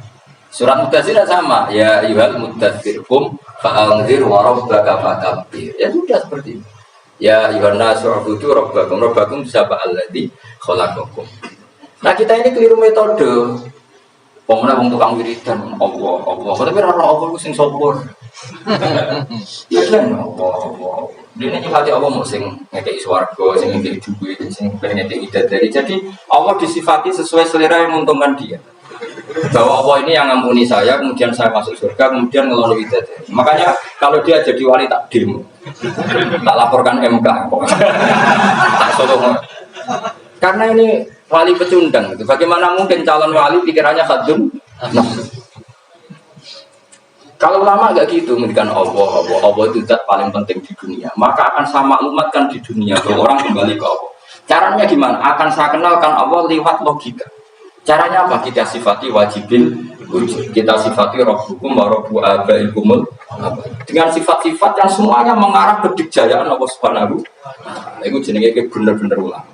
Surat Mudaththir sama, ya ayyuhal mudaththir qum fa'anzir wa rabbaka fakabbir. Ya sudah seperti itu. Ya ayyuhan nasu ubudu rabbakum. Rabbakum siapa allazi khalaqakum. Nah, kita ini keliru metode. Pemana wong tukang wiridan Allah. Tapi ora Allah ku sing sopor. Ya kan Allah. Dene iki hati Allah mau sing ngekeki swarga, sing ngekeki duit, sing pengen ngekeki dari. Jadi Allah disifati sesuai selera yang menguntungkan dia. Bahwa Allah ini yang ngampuni saya, kemudian saya masuk surga, kemudian ngelalui bidadari. Makanya kalau dia jadi wali tak demo, tak laporkan MK, tak solo. Karena ini wali pecundang gitu. Bagaimana mungkin calon wali pikirannya khadun? Nah. Kalau ulama enggak gitu, mendikan Allah itu zat paling penting di dunia. Maka akan saya maklumatkan di dunia bahwa orang kembali ke Allah. Caranya gimana? Akan saya kenalkan Allah lewat logika. Caranya apa? Kita sifati wajibin wujud. Kita sifati rabbukum wa rabbu abaikumul. Dengan sifat-sifat yang semuanya mengarah ke dijayaan Allah Subhanahu wa taala. Itu jenenge bener-bener ulama.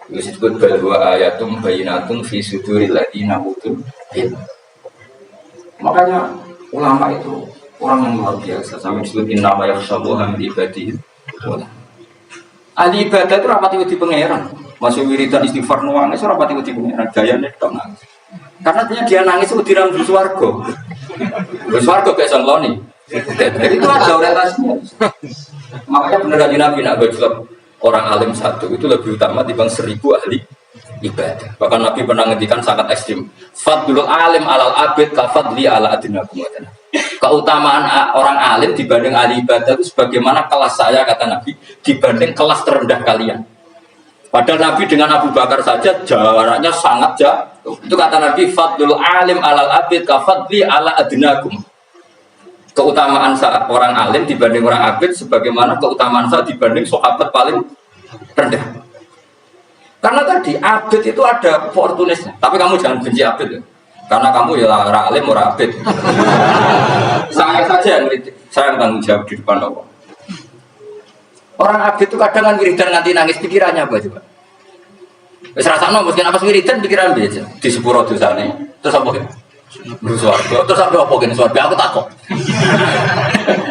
Disebut bahwa ayatum bayinatun fi suduril ladina utul ilm. Makanya ulama itu orang yang luar biasa. Sampai disebut innama yakhshallaha min ibadihi ulama. Ahli ibadah itu rapati wedi pangeran. Masuk wiridan istighfar nangis rapati wedi pangeran. Gayane tok nangis. Karena dia nangis wedi ra mlebu swarga. Mlebu swarga gak iso ngloni. Jadi itu ada orientasinya. Makanya beneran Nabi nak berjuang orang alim satu itu lebih utama dibanding 1000 ahli ibadah. Bahkan Nabi pernah ngendikan sangat ekstrim. Fadlul alim alal abid ka fadli ala adnakum. Keutamaan orang alim dibanding ahli ibadah itu sebagaimana kelas saya kata Nabi dibanding kelas terendah kalian. Padahal Nabi dengan Abu Bakar saja jaraknya sangat jauh. Itu kata Nabi fadlul alim alal abid ka fadli ala adnakum. Keutamaan saat orang alim dibanding orang abid sebagaimana keutamaan saya dibanding sahabat paling rendah. Karena tadi abid itu ada opportunisnya. Tapi kamu jangan benci abid ya. Karena kamu ya orang alim orang abid. Saya saja yang kritik. Saya yang tanggung jawab di depan Allah. Orang abid itu kadang kan wiridan nganti nangis pikirannya apa coba? Wis rasane mungkin apa wiridan pikiran biasa di sepuro dosane. Terus apa ya? Swarga. Terus apa gene swarga aku takut.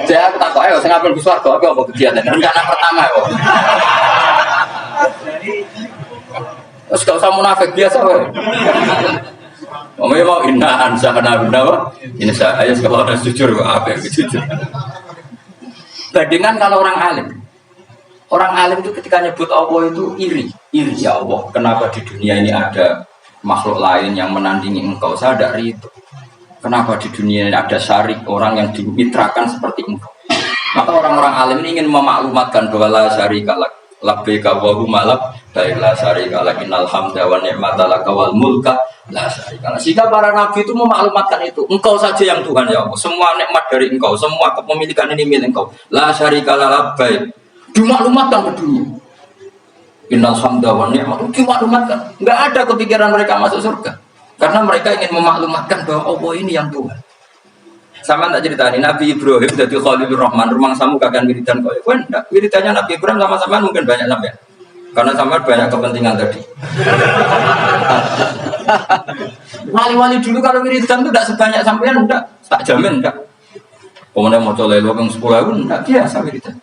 Saya aku takut ayo sing apel swarga apa kegiatan rencana pertama kok. Terus gak usah munafik biasa wae. Mau inna ansana benawa. Ini saya kalau harus jujur kok apa yang jujur. Bandingan kalau orang alim. Orang alim itu ketika nyebut Allah itu iri ya Allah. Kenapa di dunia ini ada makhluk lain yang menandingi engkau? Saya ada itu. Kenapa di dunia ini ada syarik orang yang dimitrakan seperti engkau? Maka orang-orang alim ini ingin memaklumatkan bahwa la syarika lak labbaika wa huma lak la syarika lak innal hamda wa ni'mata lak wal mulka la syarika lak. Sehingga para nabi itu memaklumatkan itu. Engkau saja yang Tuhan ya Allah. Semua nikmat dari engkau, semua kepemilikan ini milik engkau. La syarika lak labbaik. Dimaklumatkan ke dunia. Innal hamda wa ni'mata dimaklumatkan. Enggak ada kepikiran mereka masuk surga. Karena mereka ingin memaklumatkan bahwa Allah ini yang Tuhan. Sama tak ceritani Nabi Ibrahim jadi Khalilur Rahman, rumah samu kagak wiridan kau. Enggak, wiridannya Nabi Ibrahim sama-sama mungkin banyak sampai. Karena sama banyak kepentingan tadi. Wali-wali dulu kalau wiridan itu tidak sebanyak sampean, enggak, tak jamin enggak. Kemudian mau coba lewat yang 10.000 enggak biasa wiridan.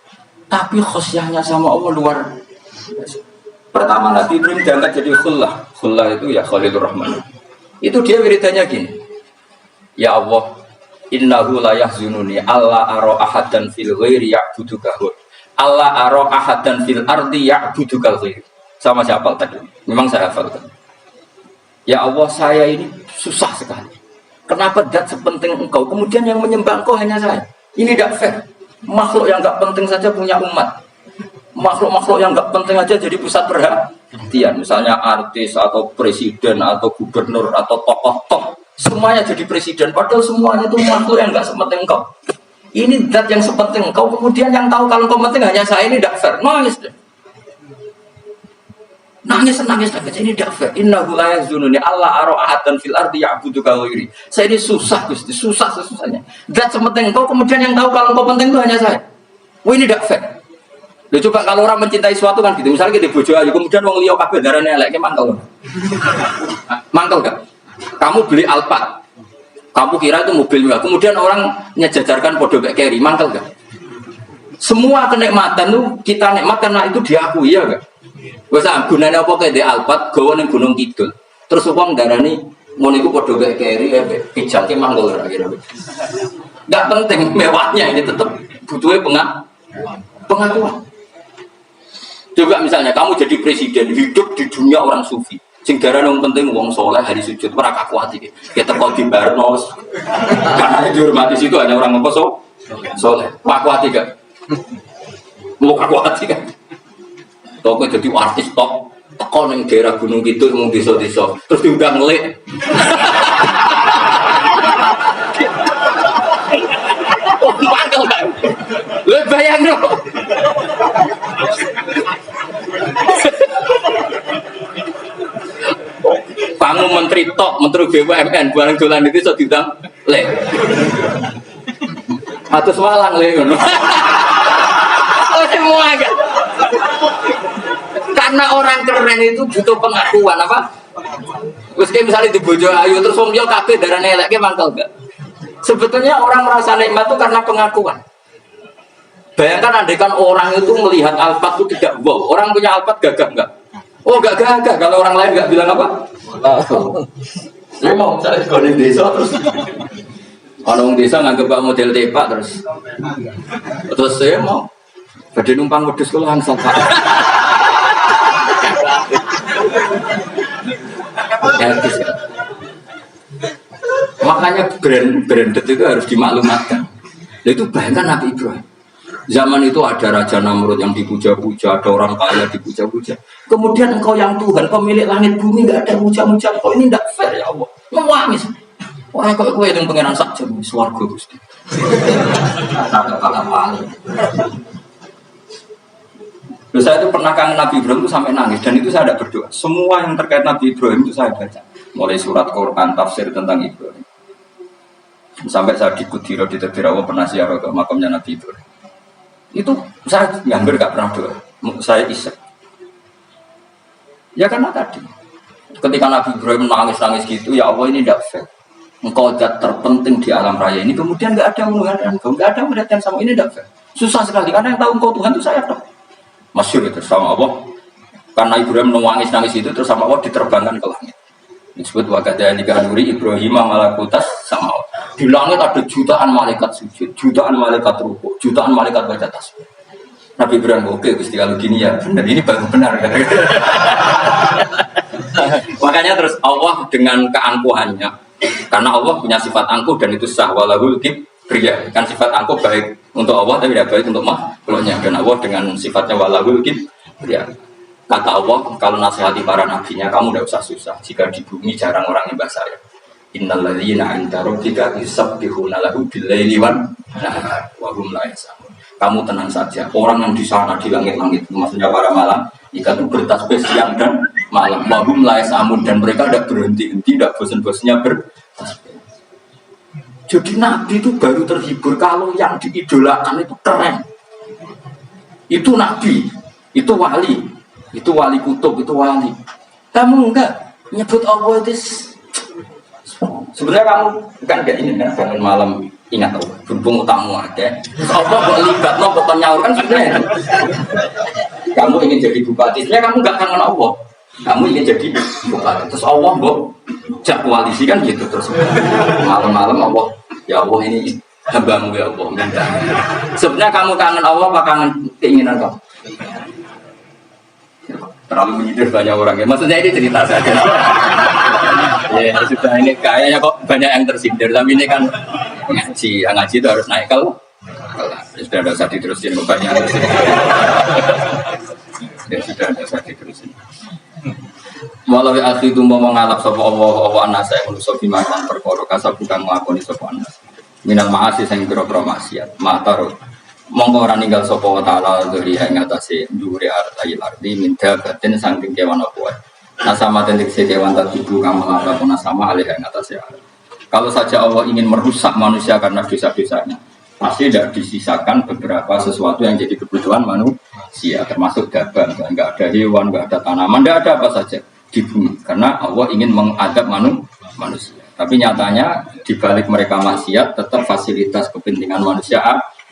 Tapi khosyahnya sama Allah luar biasa. Pertama Nabi Ibrahim diangkat jadi khullah itu ya Khalilur Rahman. Itu dia wiridannya gini. Ya Allah, innahu la yahzununi alla ara ahadan fil ghairi ya'buduka. Alla ara ahadan fil ardi ya'buduka ghairi. Sama saya hafal tadi. Memang saya hafal tadi. Ya Allah, saya ini susah sekali. Kenapa zat sepenting engkau kemudian yang menyembah engkau hanya saya? Ini tidak fair. Makhluk yang enggak penting saja punya umat. Makhluk-makhluk yang enggak penting aja jadi pusat perhatian. Misalnya artis atau presiden atau gubernur atau tokoh-tokoh. Semuanya jadi presiden, padahal semuanya itu makhluk yang enggak sepenting engkau. Ini zat yang sepenting engkau, kemudian yang tahu kalau engkau penting hanya saya, ini tidak fair. Nangis, ini tidak fair. Innahu la yahzununi alla ara ahadan fil ardi ya'buduka ghairi. Saya ini susah Gusti, susah sesusahnya. Zat sepenting engkau, kemudian yang tahu kalau engkau penting itu hanya saya. Wah, ini tidak fair. Loh, coba kalau orang mencintai sesuatu kan gitu. Misalnya kita bojo aja, kemudian wong liya kabeh darane elek, ki mangkel. Mangkel gak? Kamu beli Alphard. Kamu kira itu mobil mewah. Kemudian orang nyejajarkan podo kayak carry, mangkel gak? Semua kenikmatan itu kita nikmat karena itu diakui ya gak? Wes gunane apa kayak di Alphard gawe ning Gunung Kidul. Terus wong darani ngono iku podo kayak carry pijake mangkel ora kira. Enggak penting mewahnya, ini tetap butuhnya pengakuan. Coba misalnya kamu jadi presiden, hidup di dunia orang sufi. Sing darane wong penting wong soleh hari sujud ora kakuat iki. Ya teko di Barnos. Karena dihormati situ hanya orang apa soleh. Kakuat iki gak? Mau kakuat iki kan. Toko jadi artis top. teko ning daerah Gunung Kidul mung desa-desa terus diundang ngelik. Mangkel kan. Lha bayangno. Kamu menteri top, menteri BUMN, barang dolan itu iso diundang lek. Atus walang lek ngono. Oh semua enggak. Karena orang keren itu butuh pengakuan apa? Terus kayak misalnya di bojo ayu terus wong yo kabeh darane elek ki mangkel enggak? Sebetulnya orang merasa nikmat itu karena pengakuan. Bayangkan andaikan orang itu melihat Alphard itu tidak wow. Orang punya Alphard gagah enggak? Oh enggak gagah kalau orang lain enggak bilang apa? Saya mau cari di desa terus. Orang desa nganggep model tepak terus saya mau badhe numpang wedhus kula langsung Pak. Makanya branded itu harus dimaklumatkan. Nah, itu bayangkan Nabi Ibrahim. Zaman itu ada Raja Namrud yang dipuja-puja, ada orang kaya dipuja-puja. Kemudian engkau yang Tuhan, pemilik langit bumi, nggak ada puja-puja. Kau ini tidak fair ya Allah. Menangis. Wah, kok gue yang pengenan saja, swarga Gusti. Ada kalah paling. Terus saya itu pernah kangen Nabi Ibrahim itu sampai nangis dan itu saya tidak berdoa. Semua yang terkait Nabi Ibrahim itu saya baca. Mulai surat Quran, tafsir tentang Ibrahim. Sampai saya di Kudiro, di Terdirawa pernah siarah ke makamnya Nabi Ibrahim. Itu saya hampir gak pernah doa. Saya isek. Ya karena tadi. Ketika Nabi Ibrahim nangis-nangis gitu, ya Allah ini tidak fair. Engkau zat terpenting di alam raya ini. Kemudian gak ada yang menghadap engkau. Gak ada yang perhatian sama ini tidak fair. Susah sekali. Karena yang tahu engkau Tuhan itu saya tahu. Masyhur itu sama Allah. Karena Ibrahim nangis-nangis itu terus sama Allah diterbangkan ke langit. Disebut wakadha likanuri Ibrahim malakutas sama Allah. Di langit ada jutaan malaikat sujud, jutaan malaikat rukuk, jutaan malaikat baca tasbih. Nabi Ibrahim oke Gusti kalau gini ya benar ini baru benar. Makanya terus Allah dengan keangkuhannya, karena Allah punya sifat angkuh dan itu sah walahul kibriya. Kan sifat angkuh baik untuk Allah tapi tidak baik untuk makhluknya. Dan Allah dengan sifatnya walahul kibriya. Kata Allah, kalau nasihati para nabinya, kamu tidak usah susah. Jika di bumi jarang orang nyembah saya. Innalladzina 'inda rabbika yusabbihuna lahu bil-laili wan nahar wa hum la yas'amun. Kamu tenang saja. Orang yang di sana di langit-langit, maksudnya para malam, jika itu bertasbih siang dan malam, wa hum la yas'amun dan mereka tidak berhenti-henti, tidak bosan-bosannya bertasbih. Jadi Nabi itu baru terhibur kalau yang diidolakan itu keren. Itu Nabi, itu wali. Itu wali kutub, itu wali. Kamu enggak nyebut Allah itu. Sebenarnya kamu kan kayak ini kan bangun malam ingat Allah. Berhubung utamamu ada. Terus Allah kok libat no kok nyaur kan sebenarnya. Kamu ingin jadi bupati, sebenarnya kamu enggak kangen Allah. Kamu ingin jadi bupati. Terus Allah kok jak koalisi kan gitu terus. Malam-malam Allah, ya Allah ini hambamu ya Allah minta. Sebenarnya kamu kangen Allah apa kangen keinginan kamu? Terlalu menyindir banyak orang ya. Maksudnya ini cerita saja. Ya sudah ini kayaknya kok banyak yang tersindir. Tapi ini kan ngaji, yang ngaji itu harus naik kalau sudah ada usah diterusin banyak. Ya sudah ada usah diterusin. Walau asli itu mau mengalap sapa Allah anak saya manusia bimakan perkara kasab bukan melakoni sapa anak. Minal ma'asi sing pira-pira maksiat. Matar mongko ora ninggal sapa wa taala dari ing atase dhuwure arti minta batin saking kewan apa wae. Nasama tendik kewan tubuh kamu apa nasama alih ing atase. Kalau saja Allah ingin merusak manusia karena dosa-dosanya, pasti tidak disisakan beberapa sesuatu yang jadi kebutuhan manusia, termasuk daban, enggak ada hewan, enggak ada tanaman, enggak ada apa saja di bumi karena Allah ingin mengadab manusia. Tapi nyatanya di balik mereka maksiat tetap fasilitas kepentingan manusia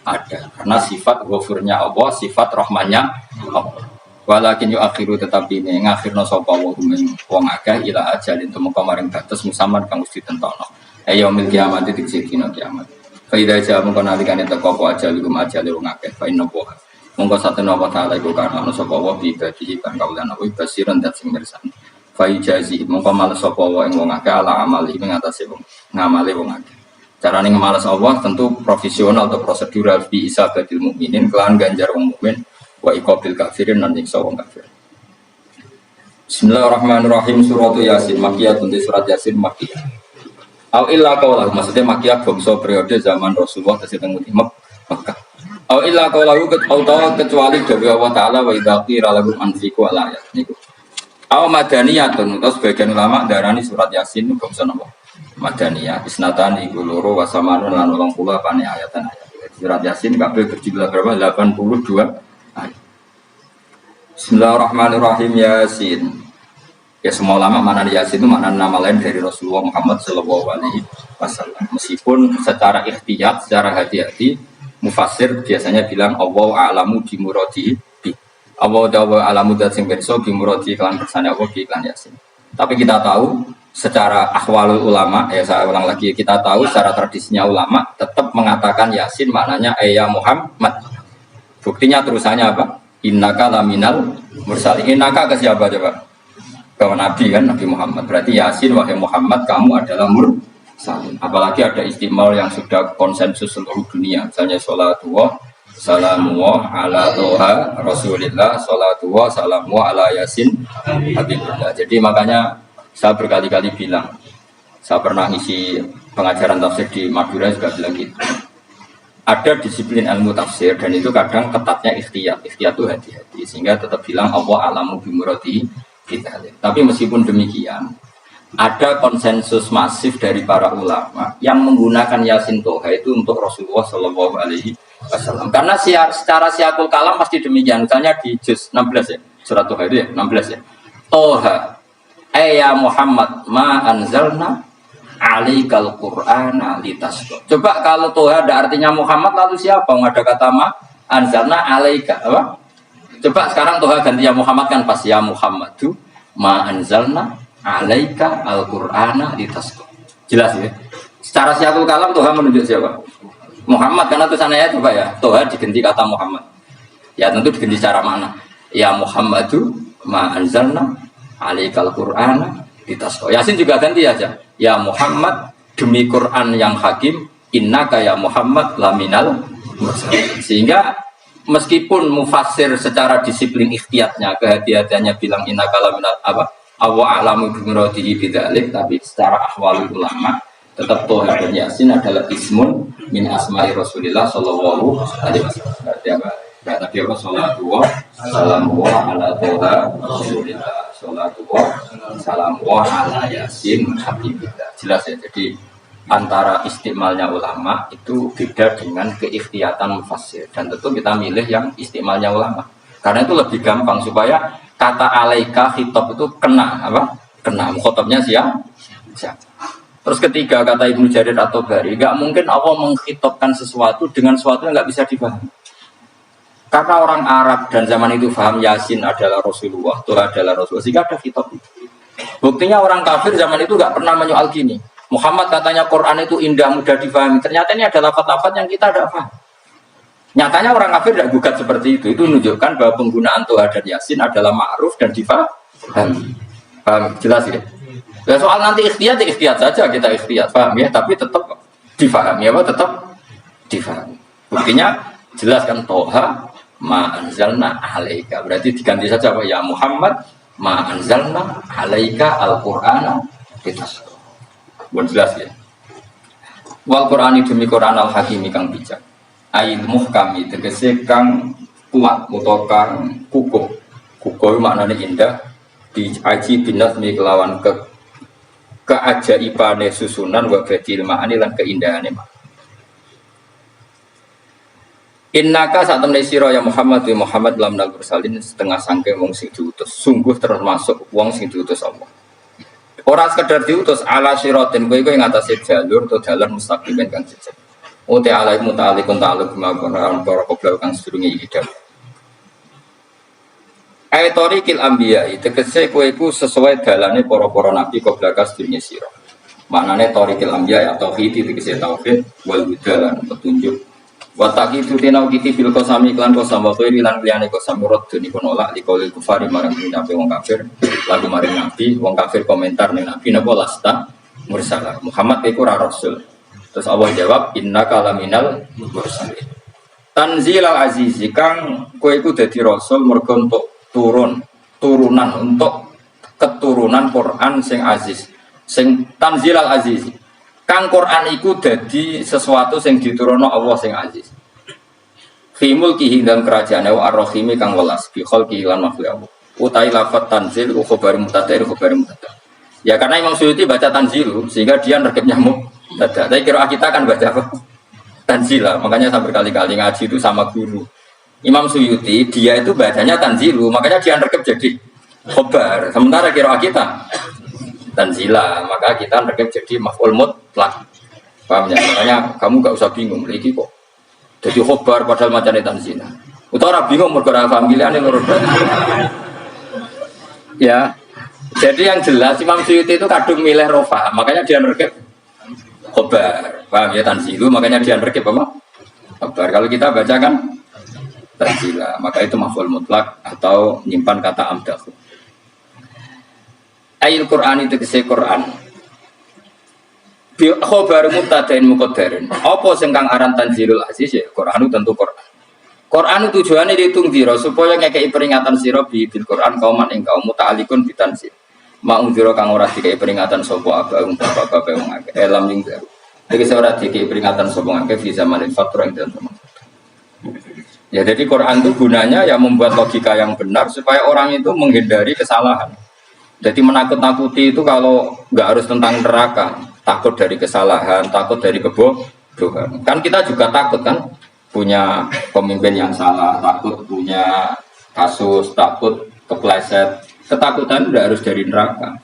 ada karena sifat ghafurnya Allah, sifat rahmannya Allah. Walakin yu akhiru tetapi ini ngakhirna sapa wa min wong akeh ila ajalin temeka maring batas musamman kang mesti tentono. Ayo mil kiamat diksi dina kiamat. Fa idza ja mongko nalikane teko apa ajalum ajale wong akeh fa inna wa. Mongko satene apa taala iku kana sapa wa bi ibadihi kang kaulan apa basiran dat sing mirsani. Fa ijazi mongko males sapa wa ing wong akeh ala amali ing atase wong ngamale wong akeh. Carane ngemalas Allah tentu profesional atau prosedural bi isabatil mukminin kelan ganjar wong mukmin wa iqabil kafirin lan nyiksa wong kafir. Bismillahirrahmanirrahim. Surat Yasin Makkiyah. Di surat Yasin Makkiyah. Au illa qaulahu, maksudnya Makkiyah bangsa periode zaman Rasulullah tesih teng Mekah. Au illa qaulahu kecuali dari Allah Taala wa idza qira lahum anfiqu ala ayat niku. Au madaniyatun, terus sebagian ulama darani surat Yasin niku bangsa napa? Madaniyah. Isnatani iku loro wa samanun lan 80 pane ayatan ayat. Surat Yasin kabeh berjumlah berapa? 82 ayat. Bismillahirrahmanirrahim. Yasin. Ya semua ulama mana Yasin itu makna nama lain dari Rasulullah Muhammad Shallallahu Alaihi Wasallam. Meskipun secara ikhtiyat, secara hati-hati, mufassir biasanya bilang Allah a'lamu bimuradi bi. Allah a'lamu dat sing pirsa bimuradi kelan kersane Allah bi iklan Yasin. Tapi kita tahu secara ahwalul ulama, ya saya ulang lagi, kita tahu secara tradisinya ulama tetap mengatakan Yasin maknanya ya Muhammad. Buktinya terusannya apa? Innaka laminal mursalin. Innaka ke siapa coba? Bahwa Nabi kan, Nabi Muhammad. Berarti Yasin, wahai Muhammad, kamu adalah mursalin. Apalagi ada istimewa yang sudah konsensus seluruh dunia. Misalnya sholatullah, salamullah ala toha rasulillah, sholatullah, salamullah ala Yasin Habibullah. Jadi makanya saya berkali-kali bilang, saya pernah ngisi pengajaran tafsir di Madura juga bilang gitu. Ada disiplin ilmu tafsir dan itu kadang ketatnya ikhtiyat. Ikhtiyat itu hati-hati. Sehingga tetap bilang Allah alamu bimuradi kita. Tapi meskipun demikian, ada konsensus masif dari para ulama yang menggunakan Yasin Toha itu untuk Rasulullah Shallallahu Alaihi Wasallam. Karena secara siakul kalam pasti demikian. Misalnya di juz 16 ya, surat Toha itu ya, 16 ya. Toha, ya Muhammad, ma anzalna alaikal Qur'ana litasqa. Coba kalau Toha ada artinya Muhammad, lalu siapa? Ada kata ma anzalna alaika apa? Coba sekarang Tuhan ganti ya Muhammad kan pas ya Muhammadu ma anzalna alaika al-Qur'ana litasqa. Jelas ya. Secara siakul kalam Tuhan menunjuk siapa? Muhammad karena tulisannya coba ya. Tuhan diganti kata Muhammad. Ya tentu diganti secara mana? Ya Muhammadu ma anzalna alaika al-Qur'ana litasqa. Yasin juga ganti aja. Ya Muhammad demi Quran yang hakim innaka ya Muhammad laminal mursalin. Sehingga meskipun mufassir secara disiplin ikhtiyatnya, kehati-hatiannya bilang innaka laminal apa? Awa a'lamu bimuradihi bidzalik, tapi secara ahwalul ulama tetap Toha dan Yasin adalah ismun min asma'i Rasulillah sallallahu alaihi wasallam. Berarti apa? Berarti apa? Salatullah salamullah ala Toha Rasulillah, salatullah salamullah ala Yasin habibillah. Jelas ya. Jadi antara istimalnya ulama itu beda dengan keikhtiyatan mufassir, dan tentu kita milih yang istimalnya ulama karena itu lebih gampang supaya kata alaika khitab itu kena apa? Kena mukhatabnya siapa? Terus ketiga kata Ibnu Jarir atau Bari, nggak mungkin Allah mengkhitabkan sesuatu dengan sesuatu yang nggak bisa dipahami. Karena orang Arab dan zaman itu paham Yasin adalah Rasulullah, Tuhan adalah Rasulullah, sehingga ada khitab itu. Buktinya orang kafir zaman itu nggak pernah menyoal gini. Muhammad katanya Quran itu indah, mudah difahami. Ternyata ini adalah lafaz-lafaz yang kita tidak paham. Nyatanya orang kafir tidak gugat seperti itu. Itu menunjukkan bahwa penggunaan Tuhan dan Yasin adalah ma'ruf dan difahami. Paham? Jelas ya? Ya soal nanti ikhtiyat saja kita ikhtiyat. Paham ya? Tapi tetap difahami. Apa? Tetap difahami. Buktinya jelas kan Toha ma anzalna alaika. Berarti diganti saja apa? Ya Muhammad ma anzalna alaika al-Qur'ana litasqa. Bukan jelas ya. Wal Qur'ani demi Qur'an al-Hakimi kang bijak. Ail muhkami tegese kang kuat utawa kang kukuh. Kukuh maknane indah diaji binasmi kelawan keajaibane susunan wa badil ma'ani lan keindahane mak. Innaka saat temne sira ya Muhammad wa Muhammad lam nal mursalin setengah sangke wong sing diutus. Sungguh termasuk wong sing diutus Allah. Orang sekedar diutus ala siratin kowe ing atase jalur atau dalan mustaqimin kang jejeg. Uti alaihi muta'alliqun ta'alluq bima para qabla kang sedurunge iki dawuh. Ayatoriqil anbiya tegese kowe iku sesuai dalane para-para nabi qabla sedurunge sira. Maknane tariqil anbiya ya tauhid tegese tauhid wal hudalan petunjuk. Wa taqitu tinau kiti bil qasami iklan qasam wa khairi lan liyane qasam murad niku nolak liqaulil kufari marang nabi wong kafir lagu maring nabi wong kafir komentar ning nabi napa lasta mursalah Muhammad iku ora rasul. Terus Allah jawab innaka laminal mursalin. Tanzilal aziz kang kowe iku dadi rasul mergo untuk turunan untuk keturunan Quran sing aziz, sing tanzilal aziz. Kang Quran iku dadi sesuatu sing diturunno Allah sing aziz. Fi mulkihi dalam kerajaane wa ar-rahimi kang welas bi khalqi lan makhluk. Utai lafat tanzil khabar mubtada khabar mubtada. Ya karena Imam Suyuti baca tanzilu sehingga dia nerkep nyamuk. Tapi kira kita kan baca apa? Tanzila. Makanya saya berkali-kali ngaji itu sama guru. Imam Suyuti dia itu bacanya tanzilu, makanya dia nerkep jadi khobar. Sementara kira kita tanzila, maka kita nerkep jadi maf'ul mutlaq. Paham ya? Makanya kamu gak usah bingung lagi kok. Jadi khobar padahal macamnya tanzila. Utawa bingung mergo ora paham pilihane loro. Ya. Jadi yang jelas Imam Suyuti itu kadung milih rofa, makanya dia nerkep khobar. Paham ya tanzilu, makanya dia nerkep apa? Khobar. Kalau kita baca kan tanzila, maka itu maf'ul mutlak atau nyimpan kata amdahu. Ayat Quran itu kese Quran. Bi khobar mubtada'in muqaddarin. Apa sing kang aran tanzilul aziz ya? Quran itu tentu Quran. Quran itu tujuannya dihitung diro supaya ngekei peringatan sira bil Quran kauman ing kaum muta'alikun bitanzil. Ma'ung diro kang ora dikei peringatan sapa abaung bapak-bapak wong akeh elam ning baru. Iki ora dikei peringatan sapa akeh fi zamanin fatra ing dalem. Ya jadi Quran itu gunanya ya membuat logika yang benar supaya orang itu menghindari kesalahan. Jadi menakut-nakuti itu kalau nggak harus tentang neraka, takut dari kesalahan, takut dari kebodohan. Kan kita juga takut kan punya pemimpin yang salah, takut punya kasus, takut kepleset. Ketakutan udah harus dari neraka.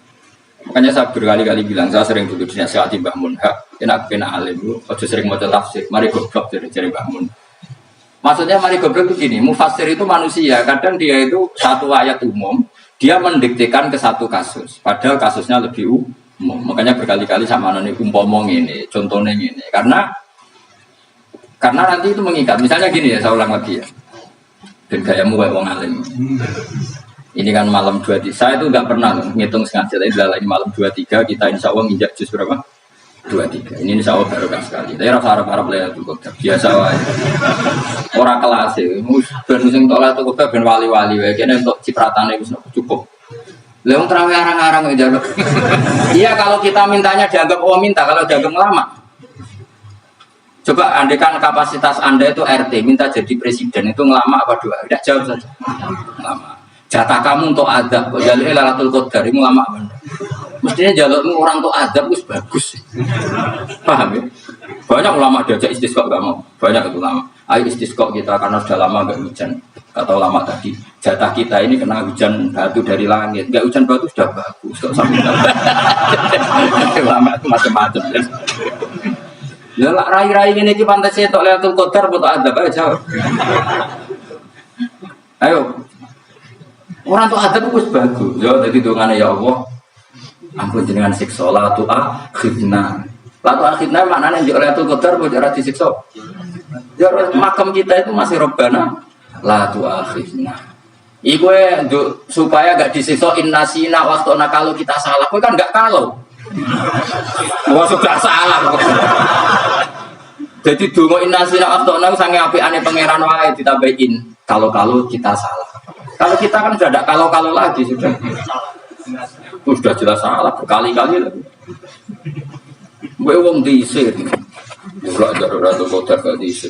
Makanya saya berkali-kali bilang, saya sering dulu dinasihati Mbah Mun, enak kena alim lu, ojo sering mau tafsir, mari goblok dari Mbah Mun. Maksudnya mari goblok itu gini, mufassir itu manusia, kadang dia itu satu ayat umum, dia mendiktekan ke satu kasus, padahal kasusnya lebih umum. Makanya berkali-kali sama nani umpomong ini, contohnya ini, karena nanti itu mengikat. Misalnya gini ya, saya ulang lagi ya, dan gayamu kayak wong alim. Ini kan malam 23, saya itu nggak pernah ngitung sengaja, tapi lagi malam 23 kita insya Allah nginjak juz berapa? 23. Ini insya Allah barokah sekali. Tapi rasa harap-harap lah itu kok biasa wae. Orang kelas ya, ben sing tolak itu kok ben wali-wali wae. Kene untuk cipratane wis cukup. Lah wong terawih arang-arang aja. Iya kalau kita mintanya dianggap minta, kalau dianggap lama. Coba andekan kapasitas Anda itu RT, minta jadi presiden itu ngelama apa dua? Tidak jawab saja. Lama. Jatah kamu untuk adab, jalur Lailatul Qadar itu lama banget. Mestinya jalurmu orang untuk adab itu bagus. Paham ya? Banyak ulama diajak istisqa gak mau. Banyak itu lama. Ayo istisqa kita karena sudah lama gak hujan. Atau lama tadi jatah kita ini kena hujan batu dari langit. Gak hujan batu sudah bagus. Kok sampai lama itu macam-macam. Ya lah rai-rai ini di pantai setok Lailatul Qadar buat adab aja. Ayo. Orang tuh adab itu bagus. Ya jadi dongane ya Allah. Ampun jenengan siksa la tu akhidna. La tu akhidna maknane njuk Lailatul Qadar kok ora disiksa. Ya makam kita itu masih Rabbana la tu akhidna. Iku supaya gak disiksa innasina waktu kalau kita salah. Kowe kan gak kalau. Wah sudah salah. Jadi donga innasina waktu sange apikane pangeran wae ditambahin kalau kita salah. Kalau kita kan sudah ada kalau lagi sudah jelas salah berkali-kali lagi. Gue wong diisir, bukan Lailatul Qadar gak diisir.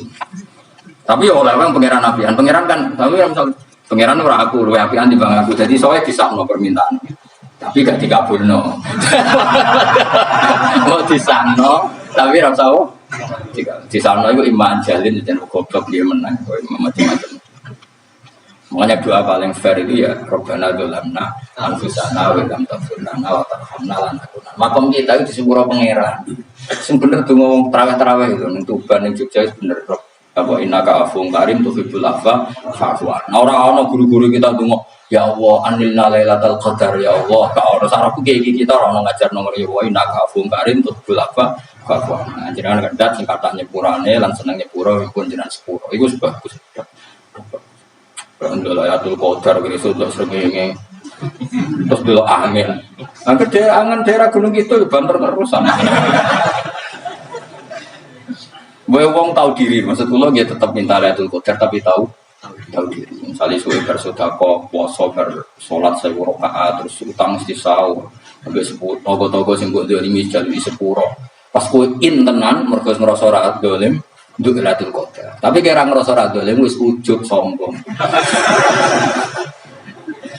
Tapi ya oleh orang pangeran apian, pangeran kan, tapi misal pangeran ora aku, luwe apian timbang aku. Jadi soalnya disakno permintaan, tapi gak dikabulno. Mau disakno, tapi ora usah. Disakno itu iman jalin dan goblok dia menang, macam-macam. Makanya doa paling fair itu ya Rabbana dzalamna anfusana wa lam taghfir lana wa tarhamna lanakunanna. Makom kita itu di sepuro pangeran. Sing bener donga wong traweh-traweh itu ning Tuban ning Jogja bener apa innaka afuwun karim tuhibbul afwa fa'fu anna. Ora ana guru-guru kita donga ya Allah anilna lailatul qadar ya Allah. Ka ora sarapku kita ora ono ngajarno ngene ya Allah innaka afuwun karim tuhibbul afwa fa'fu anna. Jenengan kendhat sing kathah nyepurane lan seneng nyepuro pun jenengan sepuro. Iku bagus. Lailatul Qadar ini sudah sering terus dulu angin. Angker dia angin daerah gunung itu banter terusan. Gue wong tahu diri, maksud lo dia tetap minta Lailatul Qadar tapi tahu tahu diri. Misalnya suwe bersedekah, puasa bersolat 1000 rakaat, terus utang mesti sahur. Habis togo-togo sing mbok dolimi jalui sepuro. Pas kowe tenan mergo ngrasa ora dolim, nduk Lailatul Qadar. Tapi kira ngrasa ora dolim wis ujug sombong.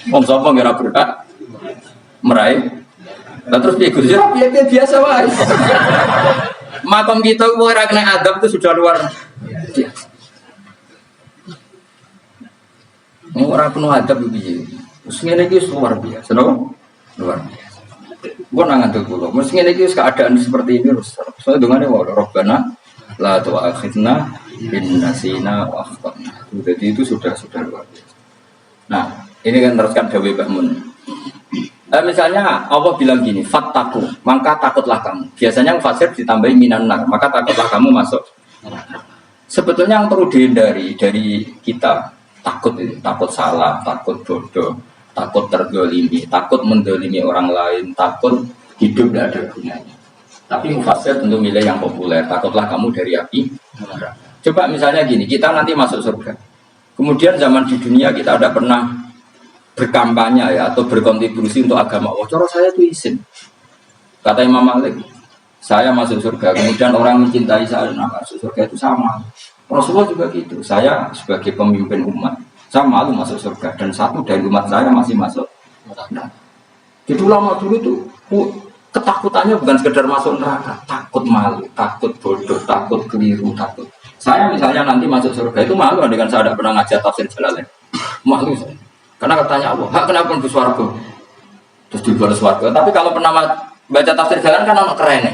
Wong sombong kira berkah meraih. Lah terus piye Gus? Ya biasa wae. Makom kita ora kena adab itu sudah luar biasa. Ora penuh adab piye. Wis ngene iki luar biasa, napa? Luar biasa. Gua nangan kula. Mesti ngene iki keadaan seperti ini terus. Soale dongane wae Rabbana la tu'akhidna in nasina wa akhtana. Jadi itu sudah luar biasa. Nah, ini kan teruskan dawuh Mbah Mun. Misalnya Allah bilang gini, fattaku, maka takutlah kamu. Biasanya fasir ditambahi minan nar, maka takutlah kamu masuk. Sebetulnya yang perlu dihindari dari kita takut itu, takut salah, takut bodoh, takut terdolimi, takut mendolimi orang lain, takut hidup tidak ada gunanya. Tapi mufasir tentu milih yang populer, takutlah kamu dari api. Coba misalnya gini, kita nanti masuk surga. Kemudian zaman di dunia kita tidak pernah berkampanye ya atau berkontribusi untuk agama Allah. Cara saya itu izin. Kata Imam Malik, saya masuk surga. Kemudian orang mencintai saya dan masuk surga itu sama. Rasulullah juga gitu. Saya sebagai pemimpin umat, saya malu masuk surga dan satu dari umat saya masih masuk. Nah, jadi ulama dulu tuh ketakutannya bukan sekedar masuk neraka, takut malu, takut bodoh, takut keliru, takut. Saya misalnya nanti masuk surga itu malu dengan saya tidak pernah ngajar tafsir Jalalain. Malu saya. Karena katanya Allah, hak kenapa di swarga? Terus di luar swarga. Tapi kalau pernah baca tafsir jalan kan anak keren ya.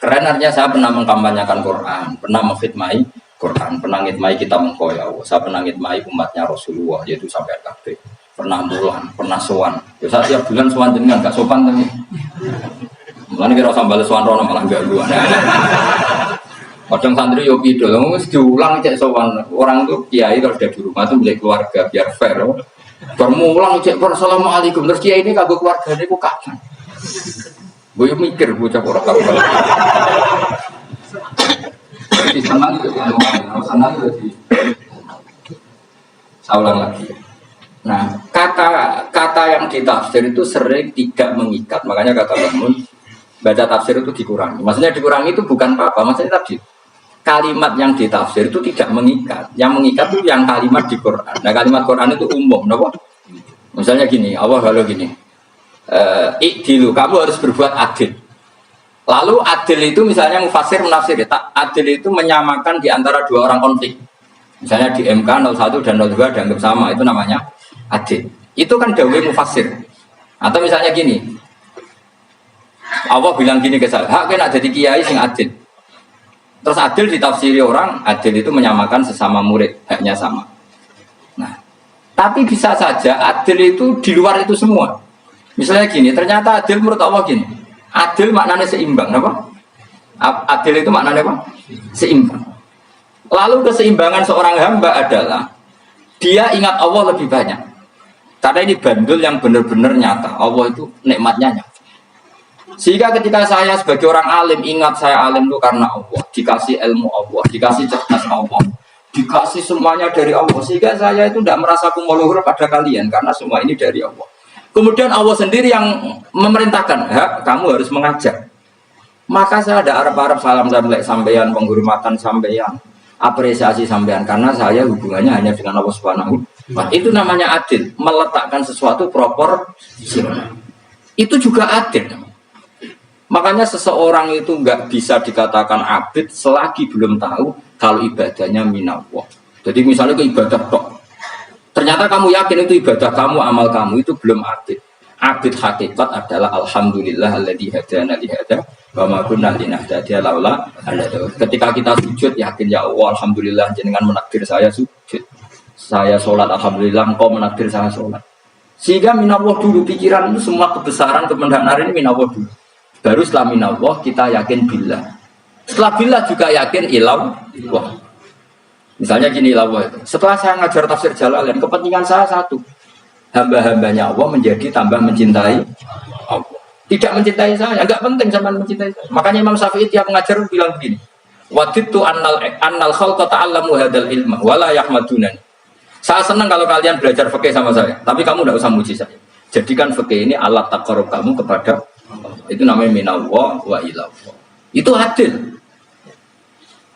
Keren artinya saya pernah mengkampanyakan Quran, pernah mengkhidmati Quran, pernah ngitmai kita mengkoya Allah. Saya pernah ngitmai umatnya Rasulullah, yaitu sampai kabeh. Pernah bulan, pernah sowan. Ya saya tiap bulan sowan jenengan gak sopan tapi. Mulane kira sambal sowan rono malah gak luan. Kadang santri yo pido, wis diulang cek sowan. Orang tuh kiai kalau sudah di rumah tuh milik keluarga biar fair. Bermulang cek assalamualaikum terus kiai ini kagak keluargane ku kapan? Gue mikir bocah ora kapan. Di sana itu saulang lagi. Nah, kata yang ditafsir itu sering tidak mengikat. Makanya kata Bangun baca tafsir itu dikurangi. Maksudnya dikurangi itu bukan apa-apa, maksudnya tadi kalimat yang ditafsir itu tidak mengikat. Yang mengikat itu yang kalimat di Quran. Nah kalimat Quran itu umum, kenapa? Misalnya gini, Allah kalau gini, ikdilu, kamu harus berbuat adil. Lalu adil itu misalnya mufasir menafsir, adil itu menyamakan di antara dua orang konflik. Misalnya di MK 01 dan 02 dianggap sama, itu namanya adil. Itu kan dawai mufasir. Atau misalnya gini, Allah bilang gini ke saya, hak kena jadi kiai sing adil. Terus adil ditafsiri orang, adil itu menyamakan sesama murid, haknya sama. Nah, tapi bisa saja adil itu di luar itu semua. Misalnya gini, ternyata adil menurut Allah gini, adil maknanya seimbang, apa? Adil itu maknanya apa? Seimbang. Lalu keseimbangan seorang hamba adalah dia ingat Allah lebih banyak. Karena ini bandul yang benar-benar nyata. Allah itu nikmatnya nyata. Sehingga ketika saya sebagai orang alim ingat saya alim itu karena Allah, dikasih ilmu Allah, dikasih cerdas Allah, dikasih semuanya dari Allah. Sehingga saya itu tidak merasa kumuluhur pada kalian karena semua ini dari Allah. Kemudian Allah sendiri yang memerintahkan, kamu harus mengajar. Maka saya ada Arab salam sampeyan, penghormatan sampeyan, apresiasi sampeyan karena saya hubungannya hanya dengan Allah Subhanahu. Itu namanya adil, meletakkan sesuatu proporsional. Itu juga adil. Makanya seseorang itu nggak bisa dikatakan abid selagi belum tahu kalau ibadahnya minallah. Jadi misalnya ke ibadah tok, ternyata kamu yakin itu ibadah kamu, amal kamu itu belum abid. Abid hakikat adalah alhamdulillah alladzi hadana li hada wa ma kunna linahtadiya laula ketika kita sujud yakin ya Allah alhamdulillah jenengan menakdir saya sujud. Saya sholat alhamdulillah engkau menakdir saya sholat. Sehingga minallah dulu pikiran itu semua kebesaran kemenangan ini minallah dulu. Baru setelah minallah kita yakin billah. Setelah billah juga yakin ilallah. Misalnya gini ilallah itu. Setelah saya ngajar tafsir Jalalain, kepentingan saya satu. Hamba-hambanya Allah menjadi tambah mencintai Allah. Tidak mencintai saya, enggak penting sama mencintai saya. Makanya Imam Syafi'i tiap mengajar bilang begini. Wadidtu annal khalqa ta'allamu hadal ilma wala yahmadunani. Saya senang kalau kalian belajar fikih sama saya, tapi kamu tidak usah muji saya. Jadikan fikih ini alat taqarrub kamu kepada Allah. Itu namanya minallah wa ilallah. Itu adil.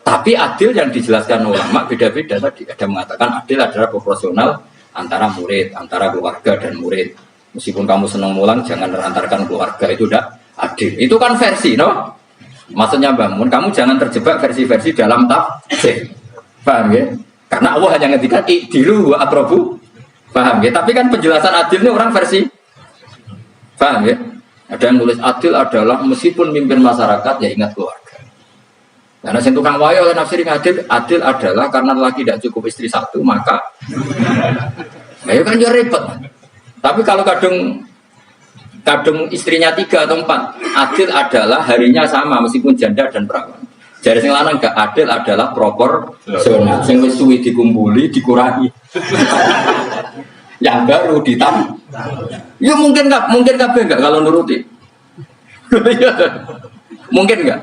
Tapi adil yang dijelaskan ulama beda-beda tadi. Ada mengatakan adil adalah proporsional antara murid, antara keluarga dan murid. Meskipun kamu senang mulang, jangan merantarkan keluarga, itu udah adil. Itu kan versi, no? Maksudnya bangun, kamu jangan terjebak versi-versi dalam tafsir. Paham ya? Karena Allah hanya ngendikan i'dilu wa aqrabu. Paham ya? Tapi kan penjelasan adilnya orang versi. Paham ya? Ada yang nulis adil adalah meskipun mimpin masyarakat ya ingat keluarga. Karena sing tukang wayo oleh nafsir adil adalah karena laki tidak cukup istri satu maka ya kan ya repot. Tapi kalau kadung istrinya 3 atau 4, adil adalah harinya sama meskipun janda dan perawan. Jadi sing lanang gak adil adalah proporsional. Sing wis suwi dikumpuli dikurangi. Yang baru ditambah. Ya mungkin kabeh enggak kalau nuruti. Mungkin enggak?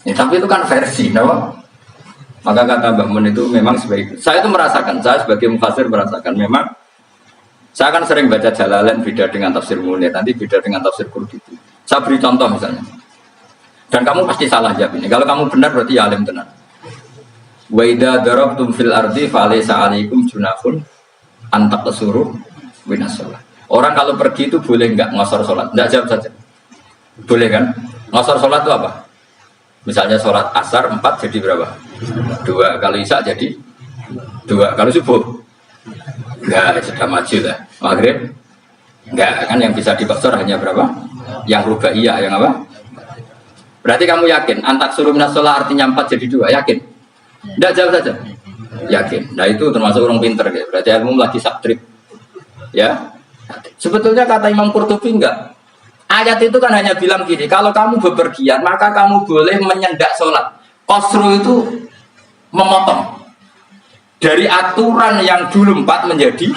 Ya, tapi itu kan versi, no? Maka kata Mbak Mun itu memang sebaik. Saya itu merasakan, saya sebagai mufassir merasakan memang saya akan sering baca Jalalain beda dengan tafsir Munir, nanti beda dengan tafsir Qurtubi. Saya beri contoh misalnya. Dan kamu pasti salah jawab ini. Kalau kamu benar berarti ya alim tenan. Wa idza darabtum fil ardi falaysa 'alaikum junahun an taqsuru minas shalah. Orang kalau pergi itu boleh enggak ngosor salat? Enggak, jawab saja. Boleh kan? Ngosor salat itu apa? Misalnya salat asar 4 jadi berapa? 2. Kalau isya jadi 2. Kalau subuh enggak, sudah maju lah. Maghrib enggak, kan yang bisa dibakar hanya berapa? Yang rubaiyah, yang apa? Berarti kamu yakin antak suruh minas shalah artinya 4 jadi 2, yakin? Enggak, jawab saja. Yakin. Nah itu termasuk orang pinter ya. Berarti ilmu lagi saktrip. Ya. Sebetulnya kata Imam Qurtubi enggak. Ayat itu kan hanya bilang gini, kalau kamu bepergian maka kamu boleh menyendak sholat. Qasru itu memotong. Dari aturan yang dulu 4 menjadi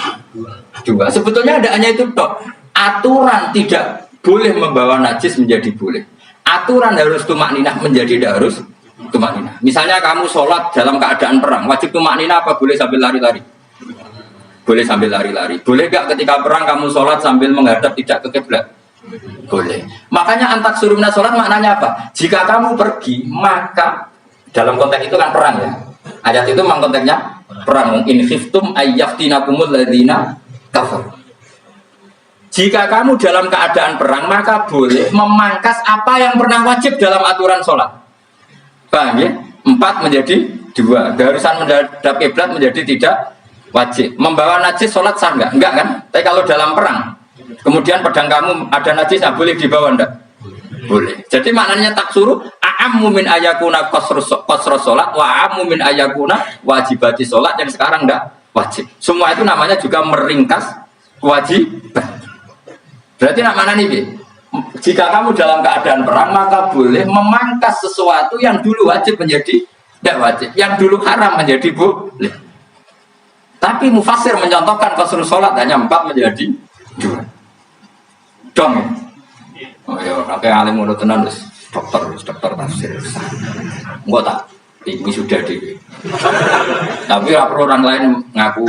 2. Sebetulnya tidak hanya itu toh. Aturan tidak boleh membawa najis menjadi boleh. Aturan harus tumakninah menjadi tidak harus tumakninah. Misalnya kamu sholat dalam keadaan perang, wajib tumakninah apa boleh sambil lari-lari? Boleh sambil lari-lari. Boleh gak ketika perang kamu sholat sambil menghadap tidak ke kiblat? Boleh. Makanya antak surumna sholat maknanya apa? Jika kamu pergi maka dalam konteks itu kan perang ya. Ayat itu memang konteksnya perang. In khiftum ayyaftinakumul ladzina kafar. Jika kamu dalam keadaan perang maka boleh memangkas apa yang pernah wajib dalam aturan sholat. Paham ya? 4 menjadi 2. Keharusan menghadap kiblat menjadi tidak wajib. Membawa najis sholat sah enggak? Enggak kan? Tapi kalau dalam perang kemudian pedang kamu ada najis, boleh dibawa enggak? Boleh. Jadi maknanya tak suruh a'ammu min ayakuna qasru sholat wa a'ammu min ayakuna wajibati sholat yang sekarang enggak wajib. Semua itu namanya juga meringkas kewajiban. Berarti nak mana nih? Jika kamu dalam keadaan perang maka boleh memangkas sesuatu yang dulu wajib menjadi tidak wajib, yang dulu haram menjadi boleh. Tapi mufassir mencontohkan qasru sholat hanya 4 menjadi 2. Dong. Oh ya, kakek alim mulut tenan wis dokter tafsir. Enggak tak, ini sudah di. Tapi orang lain ngaku.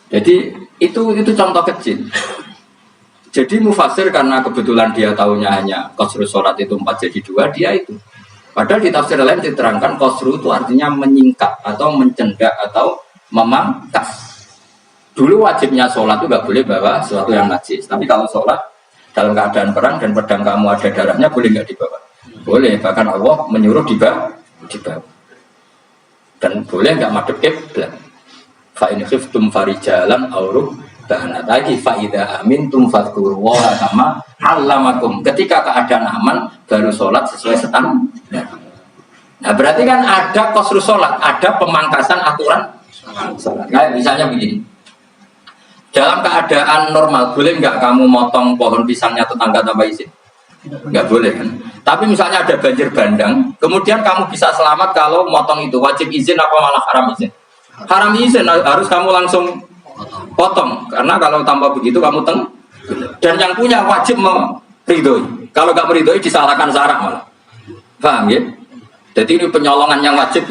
Jadi itu contoh kecil. Jadi mufassir karena kebetulan dia tahunya hanya qasru sholat itu 4 jadi 2, dia itu. Padahal di tafsir lain diterangkan qasru itu artinya menyingkat atau mencendak atau memangkas. Dulu wajibnya sholat itu nggak boleh bawa sesuatu yang najis. Tapi kalau sholat dalam keadaan perang dan pedang kamu ada darahnya boleh nggak dibawa? Boleh. Bahkan Allah menyuruh dibawa. Dan boleh nggak madhep kiblat. Fa in khiftum farijalan aw rukbanan. Lagi fa idza amintum fadhkurullaha kama 'allamakum. Ketika keadaan aman baru sholat sesuai standar. Nah berarti kan ada qasru sholat, ada pemangkasan aturan sholat. Kayak misalnya begini. Dalam keadaan normal boleh nggak kamu motong pohon pisangnya tetangga tanpa izin? Nggak boleh kan? Tapi misalnya ada banjir bandang, kemudian kamu bisa selamat kalau motong itu wajib izin apa malah haram izin? Haram izin, harus kamu langsung potong karena kalau tanpa begitu kamu dan yang punya wajib meridhoi. Kalau nggak meridhoi disalahkan syarak malah. Paham ya? Jadi ini penyolongan yang wajib.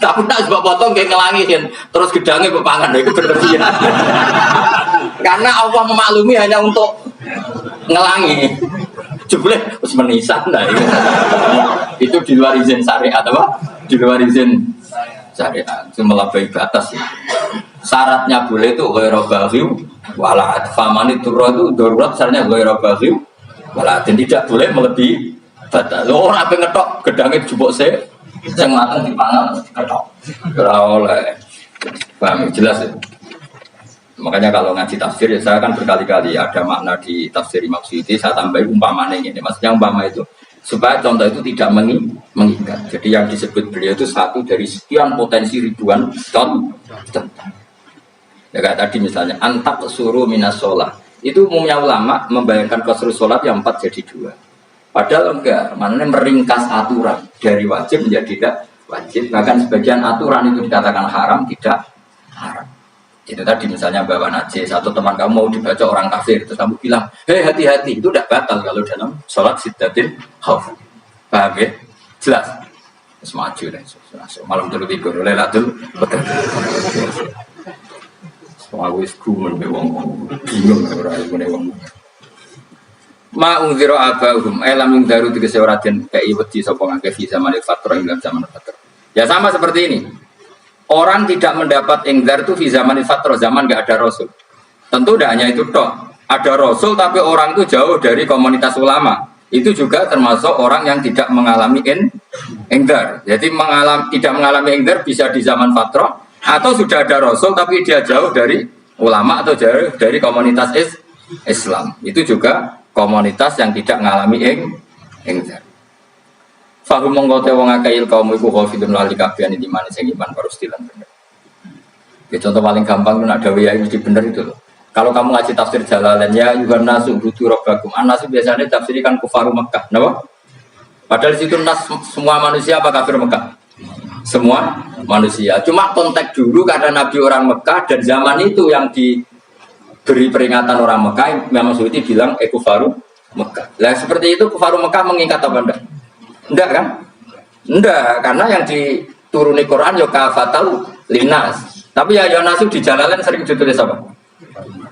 Tapi nak sebab potong kayak ngelangin, terus gedangnya bepangan itu berlebihan. Karena Allah memaklumi hanya untuk ngelangi. Jumlah harus menisan lah itu di luar izin syariat apa? Di luar izin syariat itu melampaui batas. Syaratnya boleh itu ghairu baghi wala faman itu darurat syaratnya ghairu baghi wala tidak boleh melebihi batas. Ora ape ngetok gedange jupuk sik sing mateng dipangan ketok. Ora oleh. Paham jelas ya? Makanya kalau ngaji tafsir ya saya kan berkali-kali ada makna di tafsir Imam Suyuti saya tambahin umpamanya ini. Maksudnya umpama itu supaya contoh itu tidak mengikat. Jadi yang disebut beliau itu satu dari sekian potensi ribuan contoh. Ya kayak tadi misalnya antak suruh minas sholat. Itu umumnya ulama membayangkan qasrul sholat yang 4 jadi 2. Padahal enggak, maknanya meringkas aturan dari wajib menjadi tidak wajib. Bahkan sebagian aturan itu dikatakan haram, tidak haram. Itu tadi misalnya bawa najis, atau teman kamu mau dibaca orang kafir, terus kamu bilang, hei hati-hati, itu tidak batal kalau dalam sholat siddatin khauf. Paham ya? Jelas? Terus maju dan malam dulu tidur, lelatul betul. Semua wis gumun be wong bingung ora ngene wong. Ma unzira abahum alam ing daru tegese ora den kei wedi sapa ngake fi zaman fatrah ing zaman fatrah. Ya sama seperti ini. Orang tidak mendapat ingdar itu di zaman fatrah, zaman enggak ada rasul. Tentu tidak hanya itu toh. Ada rasul tapi orang itu jauh dari komunitas ulama. Itu juga termasuk orang yang tidak mengalami ingdar. Jadi tidak mengalami ingdar bisa di zaman fatrah atau sudah ada rasul tapi dia jauh dari ulama atau jauh dari komunitas Islam. Itu juga komunitas yang tidak mengalami ingdar. Fahum mengkote wong akail kaum iku khafidun lali kafian di mana sing iman parustilan bener. Ya contoh paling gampang itu ada ya mesti bener itu loh. Kalau kamu ngaji tafsir Jalalain ya yuhan nasu butuh rabbakum. An-nasu biasanya tafsirikan kufaru Mekah, napa? Padahal di situ nas semua manusia apa kafir Mekah? Semua manusia. Cuma konteks dulu karena Nabi orang Mekah dan zaman itu yang diberi peringatan orang Mekah, Imam Suyuti bilang kufaru Mekah. Nah seperti itu kufaru Mekah mengikat apa enggak? Enggak kan? Enggak, karena yang dituruni Quran ya kafatal linas. Tapi ya nasu di Jalalain sering ditulis apa?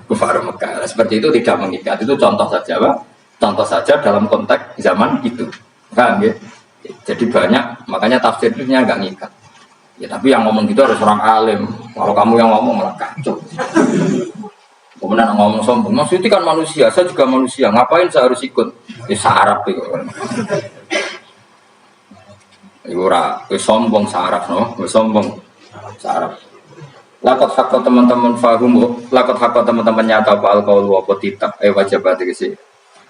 Kufar Mekah. Seperti itu tidak mengikat. Itu contoh saja, Pak. Contoh saja dalam konteks zaman itu. Paham ya? Jadi banyak, makanya tafsirnya enggak ngikat. Ya tapi yang ngomong gitu harus orang alim. Kalau kamu yang ngomong malah kacau. Kemudian ngomong sombong, maksudnya kan manusia, saya juga manusia. Ngapain saya harus ikut? Ya Arab itu. Ora, sombong saraf no, sombong saraf. Lakot hakot teman-teman fahum, lakot hakot teman-teman nyata apa alkohol apa tidak, wajib berarti sih.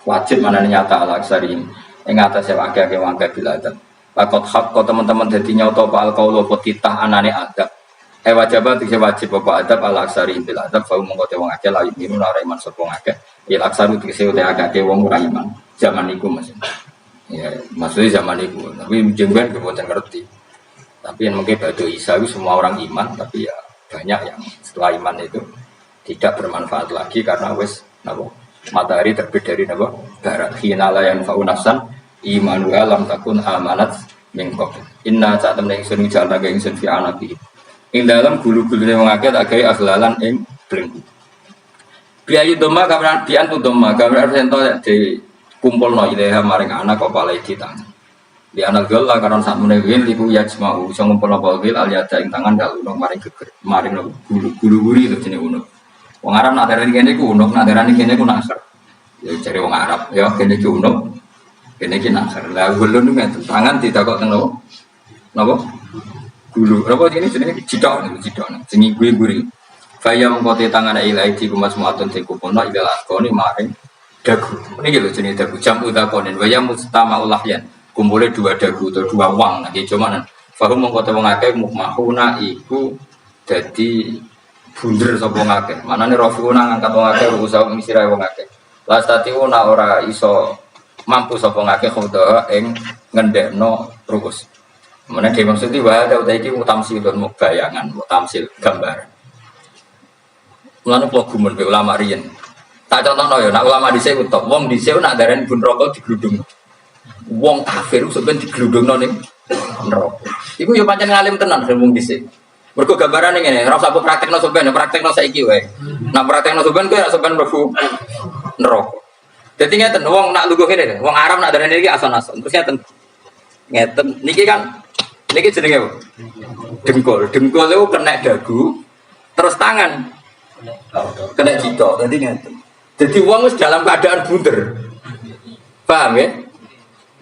Wajib mana nyata ala aksari yang atas saya agak wangkai biladan. Lakot hakot teman-teman jadi nyata apa alkohol apa tidak anane adab. Wajib berarti sih wajib apa adab ala aksari biladan. Fahum mengkote wong akeh layu minun araiman sopong akeh. Il aksaru dikese udah agak wong uraiman. Zaman itu masih. Ya, maksudnya zaman itu, tapi jengben kemudian ngerti. Tapi yang mungkin batu Isa itu semua orang iman, tapi ya banyak yang setelah iman itu tidak bermanfaat lagi karena wes nabo matahari terbit dari nabo barat. Hinala yang faunafsan imanu alam takun amanat mingkok. Inna saat temen ingsun jalan agak ingsun fi anabi. Ing dalam gulu-gulune wong akeh tak gawe aglalan ing belenggu. Biayu doma kabar bian tu doma kabar sento di kumpul no ilaha maring anak kok palai di tangan di anak gela karena saat menewin iku ya cuma bisa ngumpul no balgil aliada ing tangan kalau no maring geger maring no guru itu jenis unik wong Arab nak darani kene ku unik nak darani kene ku nasr ya cari wong Arab ya kene ku unik kene ki nasr lah gulun itu tangan tidak kok tengok napa gulu apa ini jenis cidok jengi guri kaya mengkote tangan ilai di kumas muatun sing kumpul no ilaha koni maring dagu, ini gitu jenis dagu jam utakonin, waya mustama ulahyan, kumpulnya 2 dagu atau 2 wang, nanti cuman, fahum mengkota mengake mukmahuna iku jadi bunder sopo ngake, mana nih rofiuna ngangkat mengake usaha misirai mengake, lastatiuna ora iso mampu sopo ngake khodoha eng ngendekno rukus, mana dia maksudnya wahada udah iki mutamsil dan bayangan, mutamsil gambar, mana pelagumun be ulama riyen. Tak contoh ya, nak ulama di sini top, wong di sini nak darah bun rokok digeludung, wong kafir sebenarnya digeludung nih rokok. Iku yo pancen ngalim tenan wong dhisik. Mergo gambarane ngene, ora usah praktekno sampeyan, praktekno saiki wae. Nah praktekno sampeyan kowe ora sampeyan mlebu neraka. Dadi ngeten wong nak lungguh ngene, wong Arab nak darane iki ason-ason. Terus ngeten. Ngeten niki kan niki jenenge apa? Dengkul. Dengkul itu kena dagu, terus tangan kena jito. Dadi ngeten. Jadi wong wis dalam keadaan bunder. Paham ya?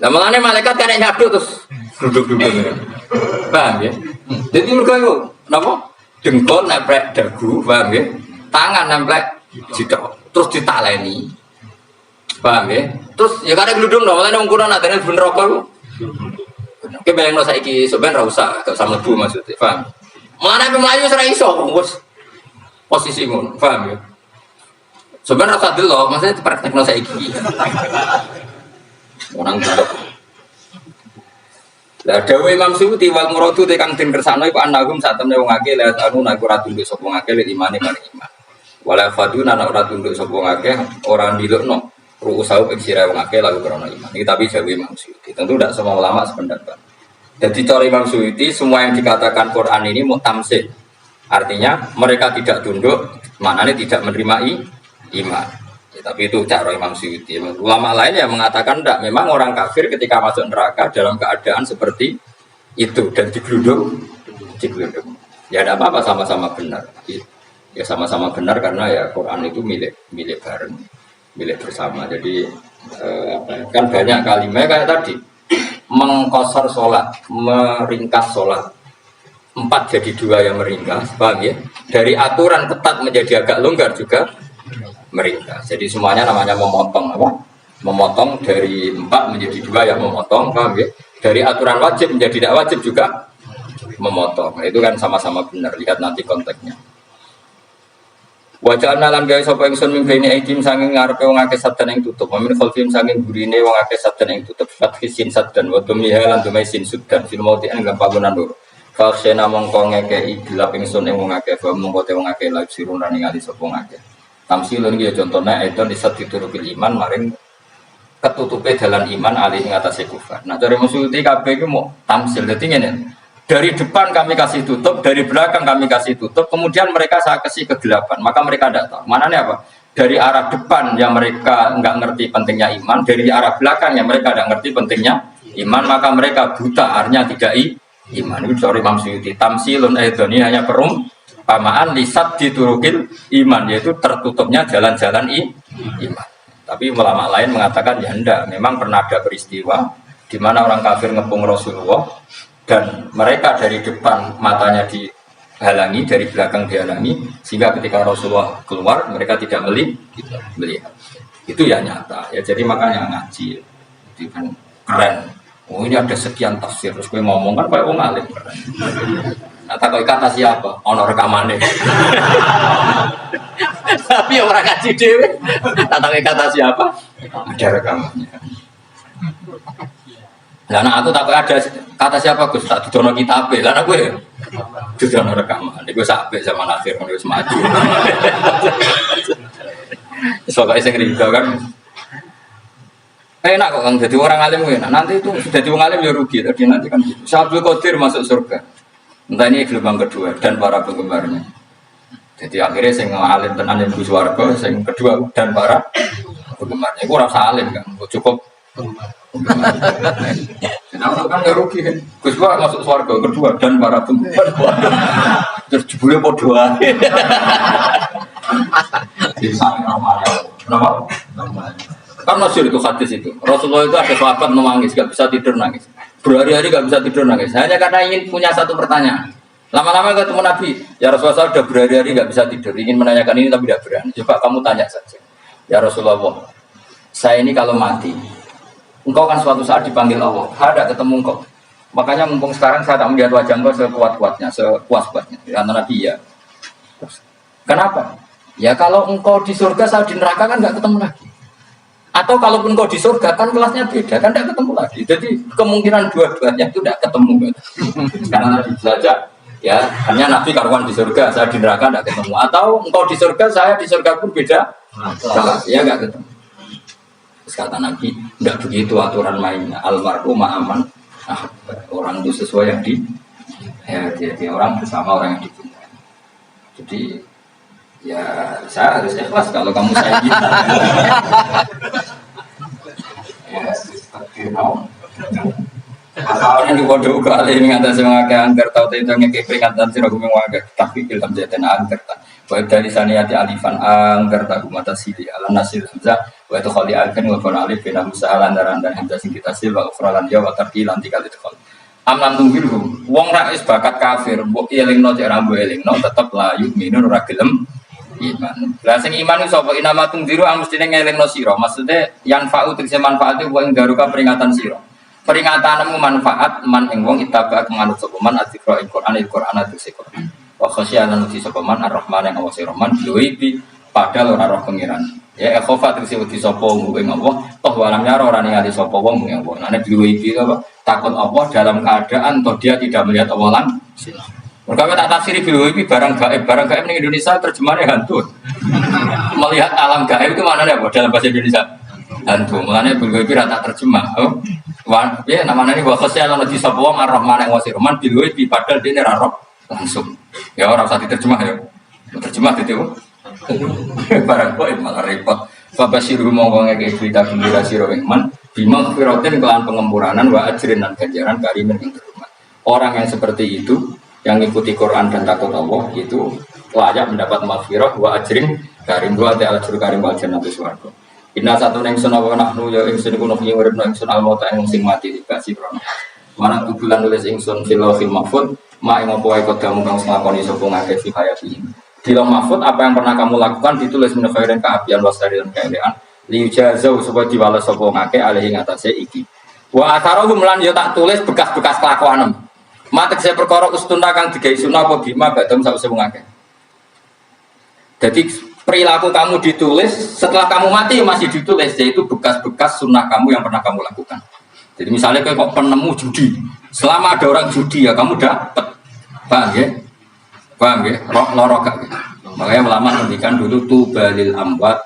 Lah malane malaikat kan nyaduk terus duduk-duduk. Paham ya? Jadi mergo iku napa? Dengkul nempel dagu, paham ya? Tangan nempel jito, terus ditaleni. Paham ya? Terus ya kadang gludung dong, malane wong kuno nak dene bener apa iku? Oke bayangno saiki sampean ra usah gak usah mlebu maksudnya, paham? Malane pemlayu wis ra iso, wis posisi ngono, paham ya? Sampeyan rasa delok, maksudnya praktekno saiki. Orang delok. Lah dawuh Imam Suyuti wal muradu te kang den kersane iku anagum sak temne wong akeh la anu nek ora tunduk sapa ngakeh lek imane maring iman. Wala faduna nek ora tunduk sapa ngakeh ora ndilukno ruusau ing sira wong akeh lalu krana iman. Iki tapi dawuh Imam Suyuti. Tentu tidak semua ulama sependapat. Jadi cara Imam Suyuti semua yang dikatakan Quran ini mutamsil. Artinya mereka tidak tunduk, maknanya tidak menerima iman. Ya, tapi itu cara Imam Suyuti. Ulama lain yang mengatakan tidak. Memang orang kafir ketika masuk neraka dalam keadaan seperti itu dan digelundung. Ya tidak apa-apa sama-sama benar. Ya sama-sama benar karena ya Quran itu milik bareng, milik bersama. Jadi kan banyak kalimat kayak tadi mengkosor sholat, meringkas sholat. 4 jadi 2 yang meringkas, paham ya? Dari aturan ketat menjadi agak longgar juga meringkas. Jadi semuanya namanya memotong apa? Memotong dari 4 menjadi 2 yang memotong, paham ya? Dari aturan wajib menjadi tidak wajib juga memotong. Itu kan sama-sama benar. Lihat nanti konteksnya. Wajah nalan gawe sapa ingsun ming bene aidim saking ngarepe wong akeh sadan ing tutup. Min khalfim saking burine wong akeh sadan ing tutup. Fathisin sadan wa tumiha lan tumisin sudan fil mauti ing panggonan loro. Faksena mongko ngekei gelap ingsun ing wong akeh wa mongko te wong akeh lha sirun lan ningali sapa wong akeh. Tamsilun iki contone itu disat diturukil iman maring ketutupe dalan iman alih ing atase kufar. Nah cara musuti kabeh iku mau tamsil. Dadi ngene. Dari depan kami kasih tutup, dari belakang kami kasih tutup, kemudian mereka saya kasih kegelapan. Maka mereka tidak tahu. Mananya apa? Dari arah depan yang mereka nggak ngerti pentingnya iman, dari arah belakang yang mereka tidak ngerti pentingnya iman, maka mereka buta, artinya tidak iman. Itu dari Imam Suyuti. Tamsilun ini hanya perumpamaan lisat diturukil iman, yaitu tertutupnya jalan-jalan iman. Tapi ulama lain mengatakan ya enggak. Memang pernah ada peristiwa di mana orang kafir ngepung Rasulullah dan mereka dari depan matanya dihalangi, dari belakang dihalangi, sehingga ketika Rasulullah keluar mereka tidak melihat. Itu ya nyata. Ya jadi makanya ngaji, itu kan keren. Oh ini ada sekian tafsir, terus gue ngomong kan kayak orang alim keren. Nah, tak kata siapa? Ono rekamannya. Tapi orang ngaji dewe. Tak kata siapa? Ada rekamannya. Lah anak aku tak ada kata siapa Gus tak didono kitab. Lah anak gue didono rekaman. Iku sampai zaman akhir wis maju. Soalnya sing rido kan. Enak kok Kang jadi orang alim enak. Nanti itu jadi orang alim ya rugi tadi nanti kan. Syabul Qadir masuk surga. Entah ini gelombang kedua dan para penggemarnya. Jadi akhirnya sing alim tenan yang Gus Warga, sing kedua dan para penggemarnya. Iku ora alim kan. Cukup kenapa kan nggak rugi kan? Gus Wah masuk surga kedua dan para penggemar terus jebule podo ae. Kenapa? Kan masyhur itu hadis itu. Rasulullah itu ada sahabat menangis, gak bisa tidur nangis. Berhari-hari gak bisa tidur nangis. Hanya karena ingin punya satu pertanyaan. Lama-lama ketemu Nabi, ya Rasulullah sudah berhari-hari gak bisa tidur, ingin menanyakan ini tapi tidak berani. Coba kamu tanya saja. Ya Rasulullah, saya ini kalau mati, engkau kan suatu saat dipanggil Allah, ada ketemu engkau. Makanya mumpung sekarang saya tak melihat wajah engkau sekuat-kuatnya, sepuas-puasnya. Karena Nabi ya. Kenapa? Ya kalau engkau di surga, saya di neraka kan nggak ketemu lagi. Atau kalaupun engkau di surga kan kelasnya beda, kan nggak ketemu lagi. Jadi kemungkinan dua-duanya itu tidak ketemu. Karena Nabi saja, ya hanya Nabi karuan di surga, saya di neraka nggak ketemu. Atau engkau di surga, saya di surga pun beda. Ya nggak ketemu. Terus kata Nabi, tidak begitu aturan mainnya. Almarhum ma'aman. Orang itu sesuai yang Ya, jadi orang bersama orang yang dicintai. Jadi ya saya harus ikhlas kalau kamu saya cinta. Ya, seperti asalnya di bodoh kali ini ngata semua kayak angker tahu itu ngeke peringatan sih aku mengajar tapi film jadian angker tak baik dari saniyati alifan angker tak mata sidi ala nasir hamzah wa itu khali alifan wa fana alif bina musahalan dan hamzah sing kita sil wa ufralan ya wa tarki lanti kali itu khali amlam tunggiru wong rais bakat kafir mbok elingno cek rambo elingno tetep la yu'minun ora gelem iman lah sing iman iku sapa inama tunggiru mestine ngelingno sira maksudnya yang fa'u tegese manfaate wa ing daruka peringatan sira peringatanmu manfaat man ing wong itaba manut sapa man adzikra ing Quran atuse Quran. Wa khasyanan uti sapa man ar-Rahman yang awase Rahman duwi padahal ora roh pengiran. Ya khofa tegese uti sapa wong ing Allah toh walam nyaro ora ningali sapa wong ing Allah. Nane duwi apa takut Allah dalam keadaan toh dia tidak melihat Allah langsung. Mereka tak tafsiri duwi barang gaib ning Indonesia terjemahannya hantu. Melihat alam gaib itu maknanya apa dalam bahasa Indonesia? Hantu. Maknanya duwi rata terjemah. Oh. Ya namanya ini bahwa saya lalu di sebuah ar-Rahman yang wasir Rahman bilui di padahal dia nerarok langsung ya orang saat diterjemah ya terjemah itu barang kok malah repot fabasiru mongkongnya kayak cerita gembira siro man bima firotin kelan pengempuranan wa ajrin dan ganjaran karimin yang terhormat orang yang seperti itu yang ikuti Quran dan takut Allah itu layak mendapat maghfirah wa ajrin karim wa ta'ala ajru karim wa jannatu swarga. Inna satu neng sun awa nahnu ya ingsun iku nuhi urip neng sun almauta ing sing mati dikasih krono. Mana tubulan nulis ingsun fil lauhil mahfuz ma ing apa wae kodamu kang nglakoni sapa ngake fi hayati. Di lauh mahfuz apa yang pernah kamu lakukan ditulis min khairin kaapian wasari lan kaelean li jazau supaya diwales sapa ngake alih ing atase iki. Wa atharuhum lan yo tak tulis bekas-bekas kelakuanem. Matek saya perkara ustuna kang digawe sunah apa bima badam sause wong akeh. Jadi perilaku kamu ditulis, setelah kamu mati masih ditulis, yaitu bekas-bekas sunnah kamu yang pernah kamu lakukan. Jadi misalnya kayak kok penemu judi, selama ada orang judi ya kamu dapat, paham ya? Paham ya? Lorok gak? Makanya ulama ngendikan dulu tubalil amwat,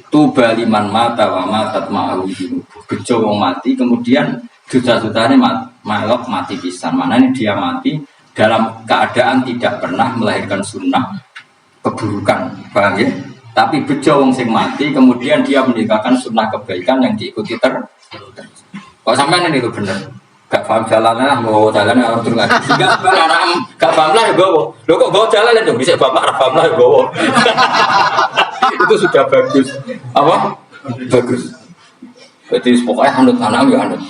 tubaliman mata wa matat ma'awidinu. Bejo wong mati, kemudian juta-jutanya melok mati pisan. Mana ini dia mati dalam keadaan tidak pernah melahirkan sunnah keburukan, paham ya? Tapi bejo wong sing mati, kemudian dia meninggalkan sunnah kebaikan yang diikuti terus. Kok sampai ini itu benar? Gak paham jalannya, mau jalannya orang turun lagi. Gak paham lah ya bawa. Lo kok bawa jalan itu? Bisa bapak paham lah ya bawa. Itu sudah bagus. Apa? Bagus. Berarti pokoknya anut anak ya anut.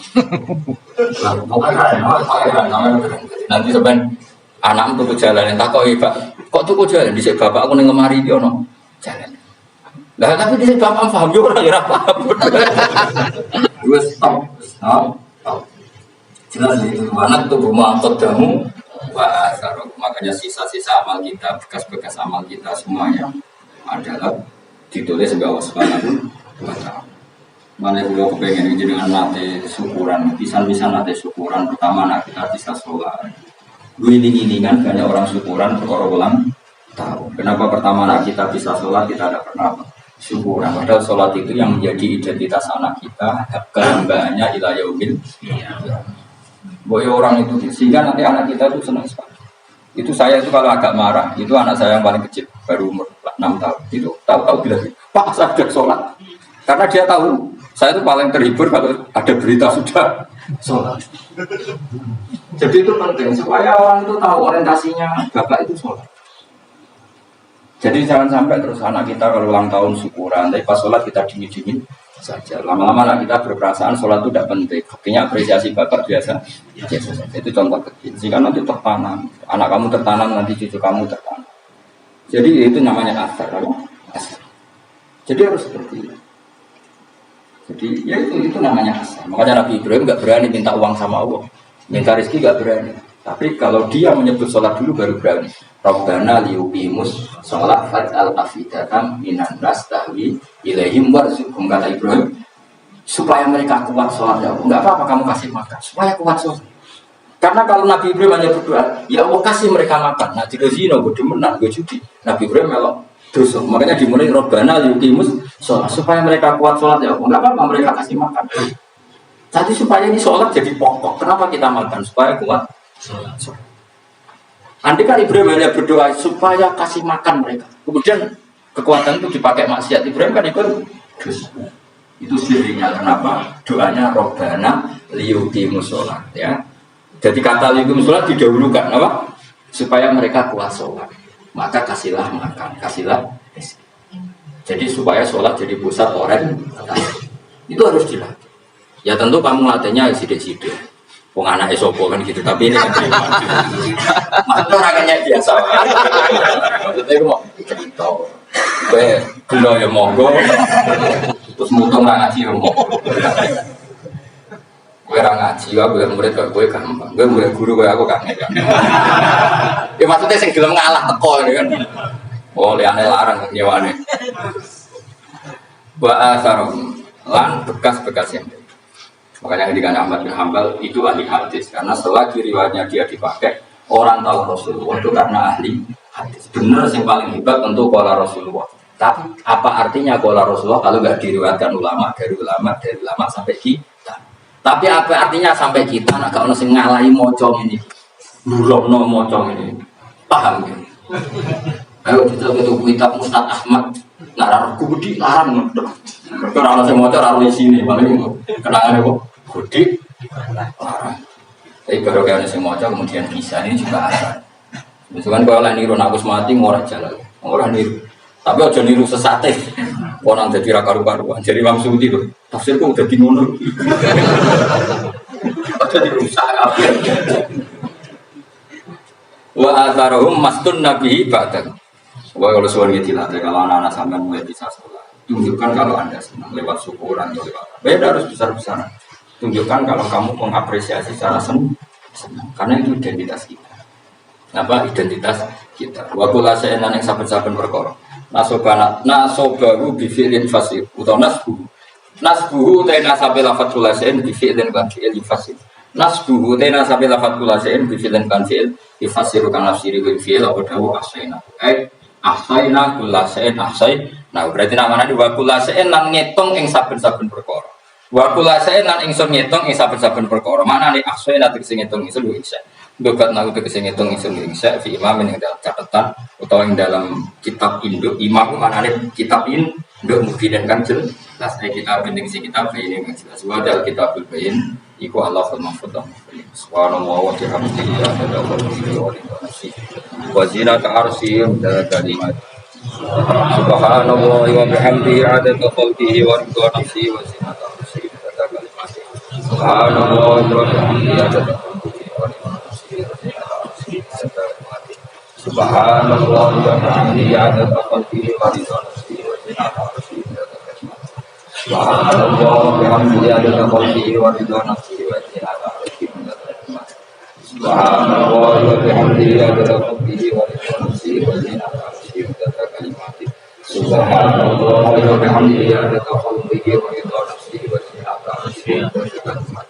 Nanti sebenarnya anak tuku jalan yang tak kok Pak. Kok tuku jalan di bapak aku nang lemari iki ono jalan. Lah tapi di bapak paham yo ora ya paham. Wes stop. Jelas itu anak tubuh mangkot damu wa makanya sisa-sisa amal kita, bekas-bekas amal kita semuanya adalah ditulis sebagai Allah Subhanahu wa taala. Mana beliau kepengen jenengan nate syukuran, pisan-pisan nate syukuran pertama nak kita bisa sholat. Giling-gilingan banyak orang syukuran perkara ulang tahun. Kenapa pertama anak kita bisa sholat kita ada pernah syukuran? Padahal sholat itu yang menjadi identitas anak kita, kehambaannya ila yaumil. Boy orang itu sehingga nanti anak kita itu senang sekali. Itu saya itu kalau agak marah, itu anak saya yang paling kecil baru umur 6 tahun. Itu tahu-tahu bilang, Pak saya sudah sholat. Karena dia tahu saya itu paling terhibur kalau ada berita sudah sholat. Jadi itu penting supaya orang itu tahu orientasinya bapak itu sholat. Jadi jangan sampai terus anak kita kalau ulang tahun syukuran, tapi pas sholat kita dingin-dingin saja. Lama-lama anak kita berperasaan sholat itu tidak penting. Buktinya apresiasi bapak biasa. Itu contoh kecil. Jika nanti tertanam, anak kamu tertanam, nanti cucu kamu tertanam. Jadi itu namanya asar. Asar. Jadi harus seperti itu. Jadi ya itu namanya asar. Makanya Nabi Ibrahim nggak berani minta uang sama Allah. Minta rezeki gak berani. Tapi kalau dia menyebut sholat dulu baru berani. Rabbana liyuqimus sholat faj'al afidatan minan nas tahwi ilaihim warzuqhum, kata Ibrahim, supaya mereka kuat sholat. Ya enggak apa-apa kamu kasih makan supaya kuat sholat. Karena kalau Nabi Ibrahim hanya berdoa, ya Allah kasih mereka makan. Nah jika zina gue demenan gue judi. Nabi Ibrahim melok terus makanya dimulai Rabbana liyuqimus sholat supaya mereka kuat sholat. Ya Allah enggak apa-apa mereka kasih makan. Jadi supaya ini sholat jadi pokok. Kenapa kita makan? Supaya kuat sholat. Andai kan Ibrahim hanya berdoa supaya kasih makan mereka. Kemudian kekuatan itu dipakai maksiat. Ibrahim kan ikut dosa. Itu sirinya kenapa doanya Robbana liyuqimus sholat ya. Jadi kata liyuqimus sholat didahulukan apa? Supaya mereka kuat sholat. Maka kasihlah makan, kasihlah rezeki. Jadi supaya sholat jadi pusat orientasi. Itu harus dilatih. Ya tentu kamu latihnya sidik-sidik. Wong anak esopo kan gitu, tapi ini kan maksudnya orangnya biasa. Maksudnya aku mau cerita. Gue gelo ya monggo, terus mutung ngaji ya monggo. Gue ngaji, gue murid gue gampang. Gue murid guru gue aku kan. Ya maksudnya sing gelem ngalah teko kan. Oh liane larang nyewane. Wa asarum lan bekas-bekas yang makanya ketika Ahmad bin Hanbal itu ahli hadis karena selagi riwayatnya dia dipakai orang tahu Rasulullah itu karena ahli hadis. Benar yang paling hebat tentu qala Rasulullah. Tapi apa artinya qala Rasulullah kalau nggak diriwayatkan ulama dari ulama sampai kita? Tapi apa artinya sampai kita? Nah kalau nasi ngalahi mocong ini, nurokno mocong ini, paham ya? Ayo kita betul kitab Ustaz Ahmad. Nah, aku budi larang. Kalau saya mau cari di sini, paling kenangan aku budi larang. Tapi baru kalau saya mau kemudian bisa ini juga ada. Misalkan kalau orang niru nakus mati ngorek jalan, orang niru. Tapi aja niru sesate. Orang jadi rakaru-karuan, jadi Imam Suyuti tuh. Tafsirku udah bingung. Aja dirusak apa? Wa atharuhum mastun nabi badan. Wah kalau suara gitu lah, kalau anak-anak sampai mulai bisa sekolah, tunjukkan kalau anda senang lewat syukuran atau lewat beda harus besar-besaran. Tunjukkan kalau kamu mengapresiasi secara senang, karena itu identitas kita. Apa identitas kita? Wakulah seenan yang saben-saben perkara. Nasobahu bifi'lin fasih, atau nasbuhu tena sampai lafat kulasen bifi'lin kan fi'il fasih. Nasbuhu tena sampai lafat kulasen bifi'lin kan fi'il ifasiru kan nafsiri bil fi'il atau dawu asena. Ahsayna kullasein ahsay. Nah berarti namanya di wakulasein lan ngitung ing saben-saben perkara. Wakulasein lan ingsun ngitung ing saben-saben perkara. Mana nih ahsayna tegese ngitung ingsun lu isya. Dogat nahu tegese ngitung ingsun lu isya fi imamin ing dalam catatan utawa ing dalam kitab induk imam mana nih kitab induk mufid dan kanjel. Las kitab ing sing kitab ini jelas wa dal kitabul bayin iku Allahul mahfuz. Subhanallah wa bihamdihi wa zinata arsy wa kalimat subhanallah wa bihamdihi adada khalqihi wa ridha nafsihi wa zinata arsy wa kalimat subhanallah wa bihamdihi adada khalqihi wa ridha nafsihi wa zinata arsy wa kalimat subhanallah wa bihamdihi adada khalqihi wa ridha nafsihi wa zinata arsy wa kalimat subhanallah wa bihamdihi adada khalqihi wa ridha nafsihi wa zinata arsy subhanallah wa bihamdihi adada khalqihi wa ridha nafsihi wa zinata arsy wa kalimat subhanallah wa bihamdihi adada khalqihi wa ridha nafsihi wa zinata arsy wa kalimat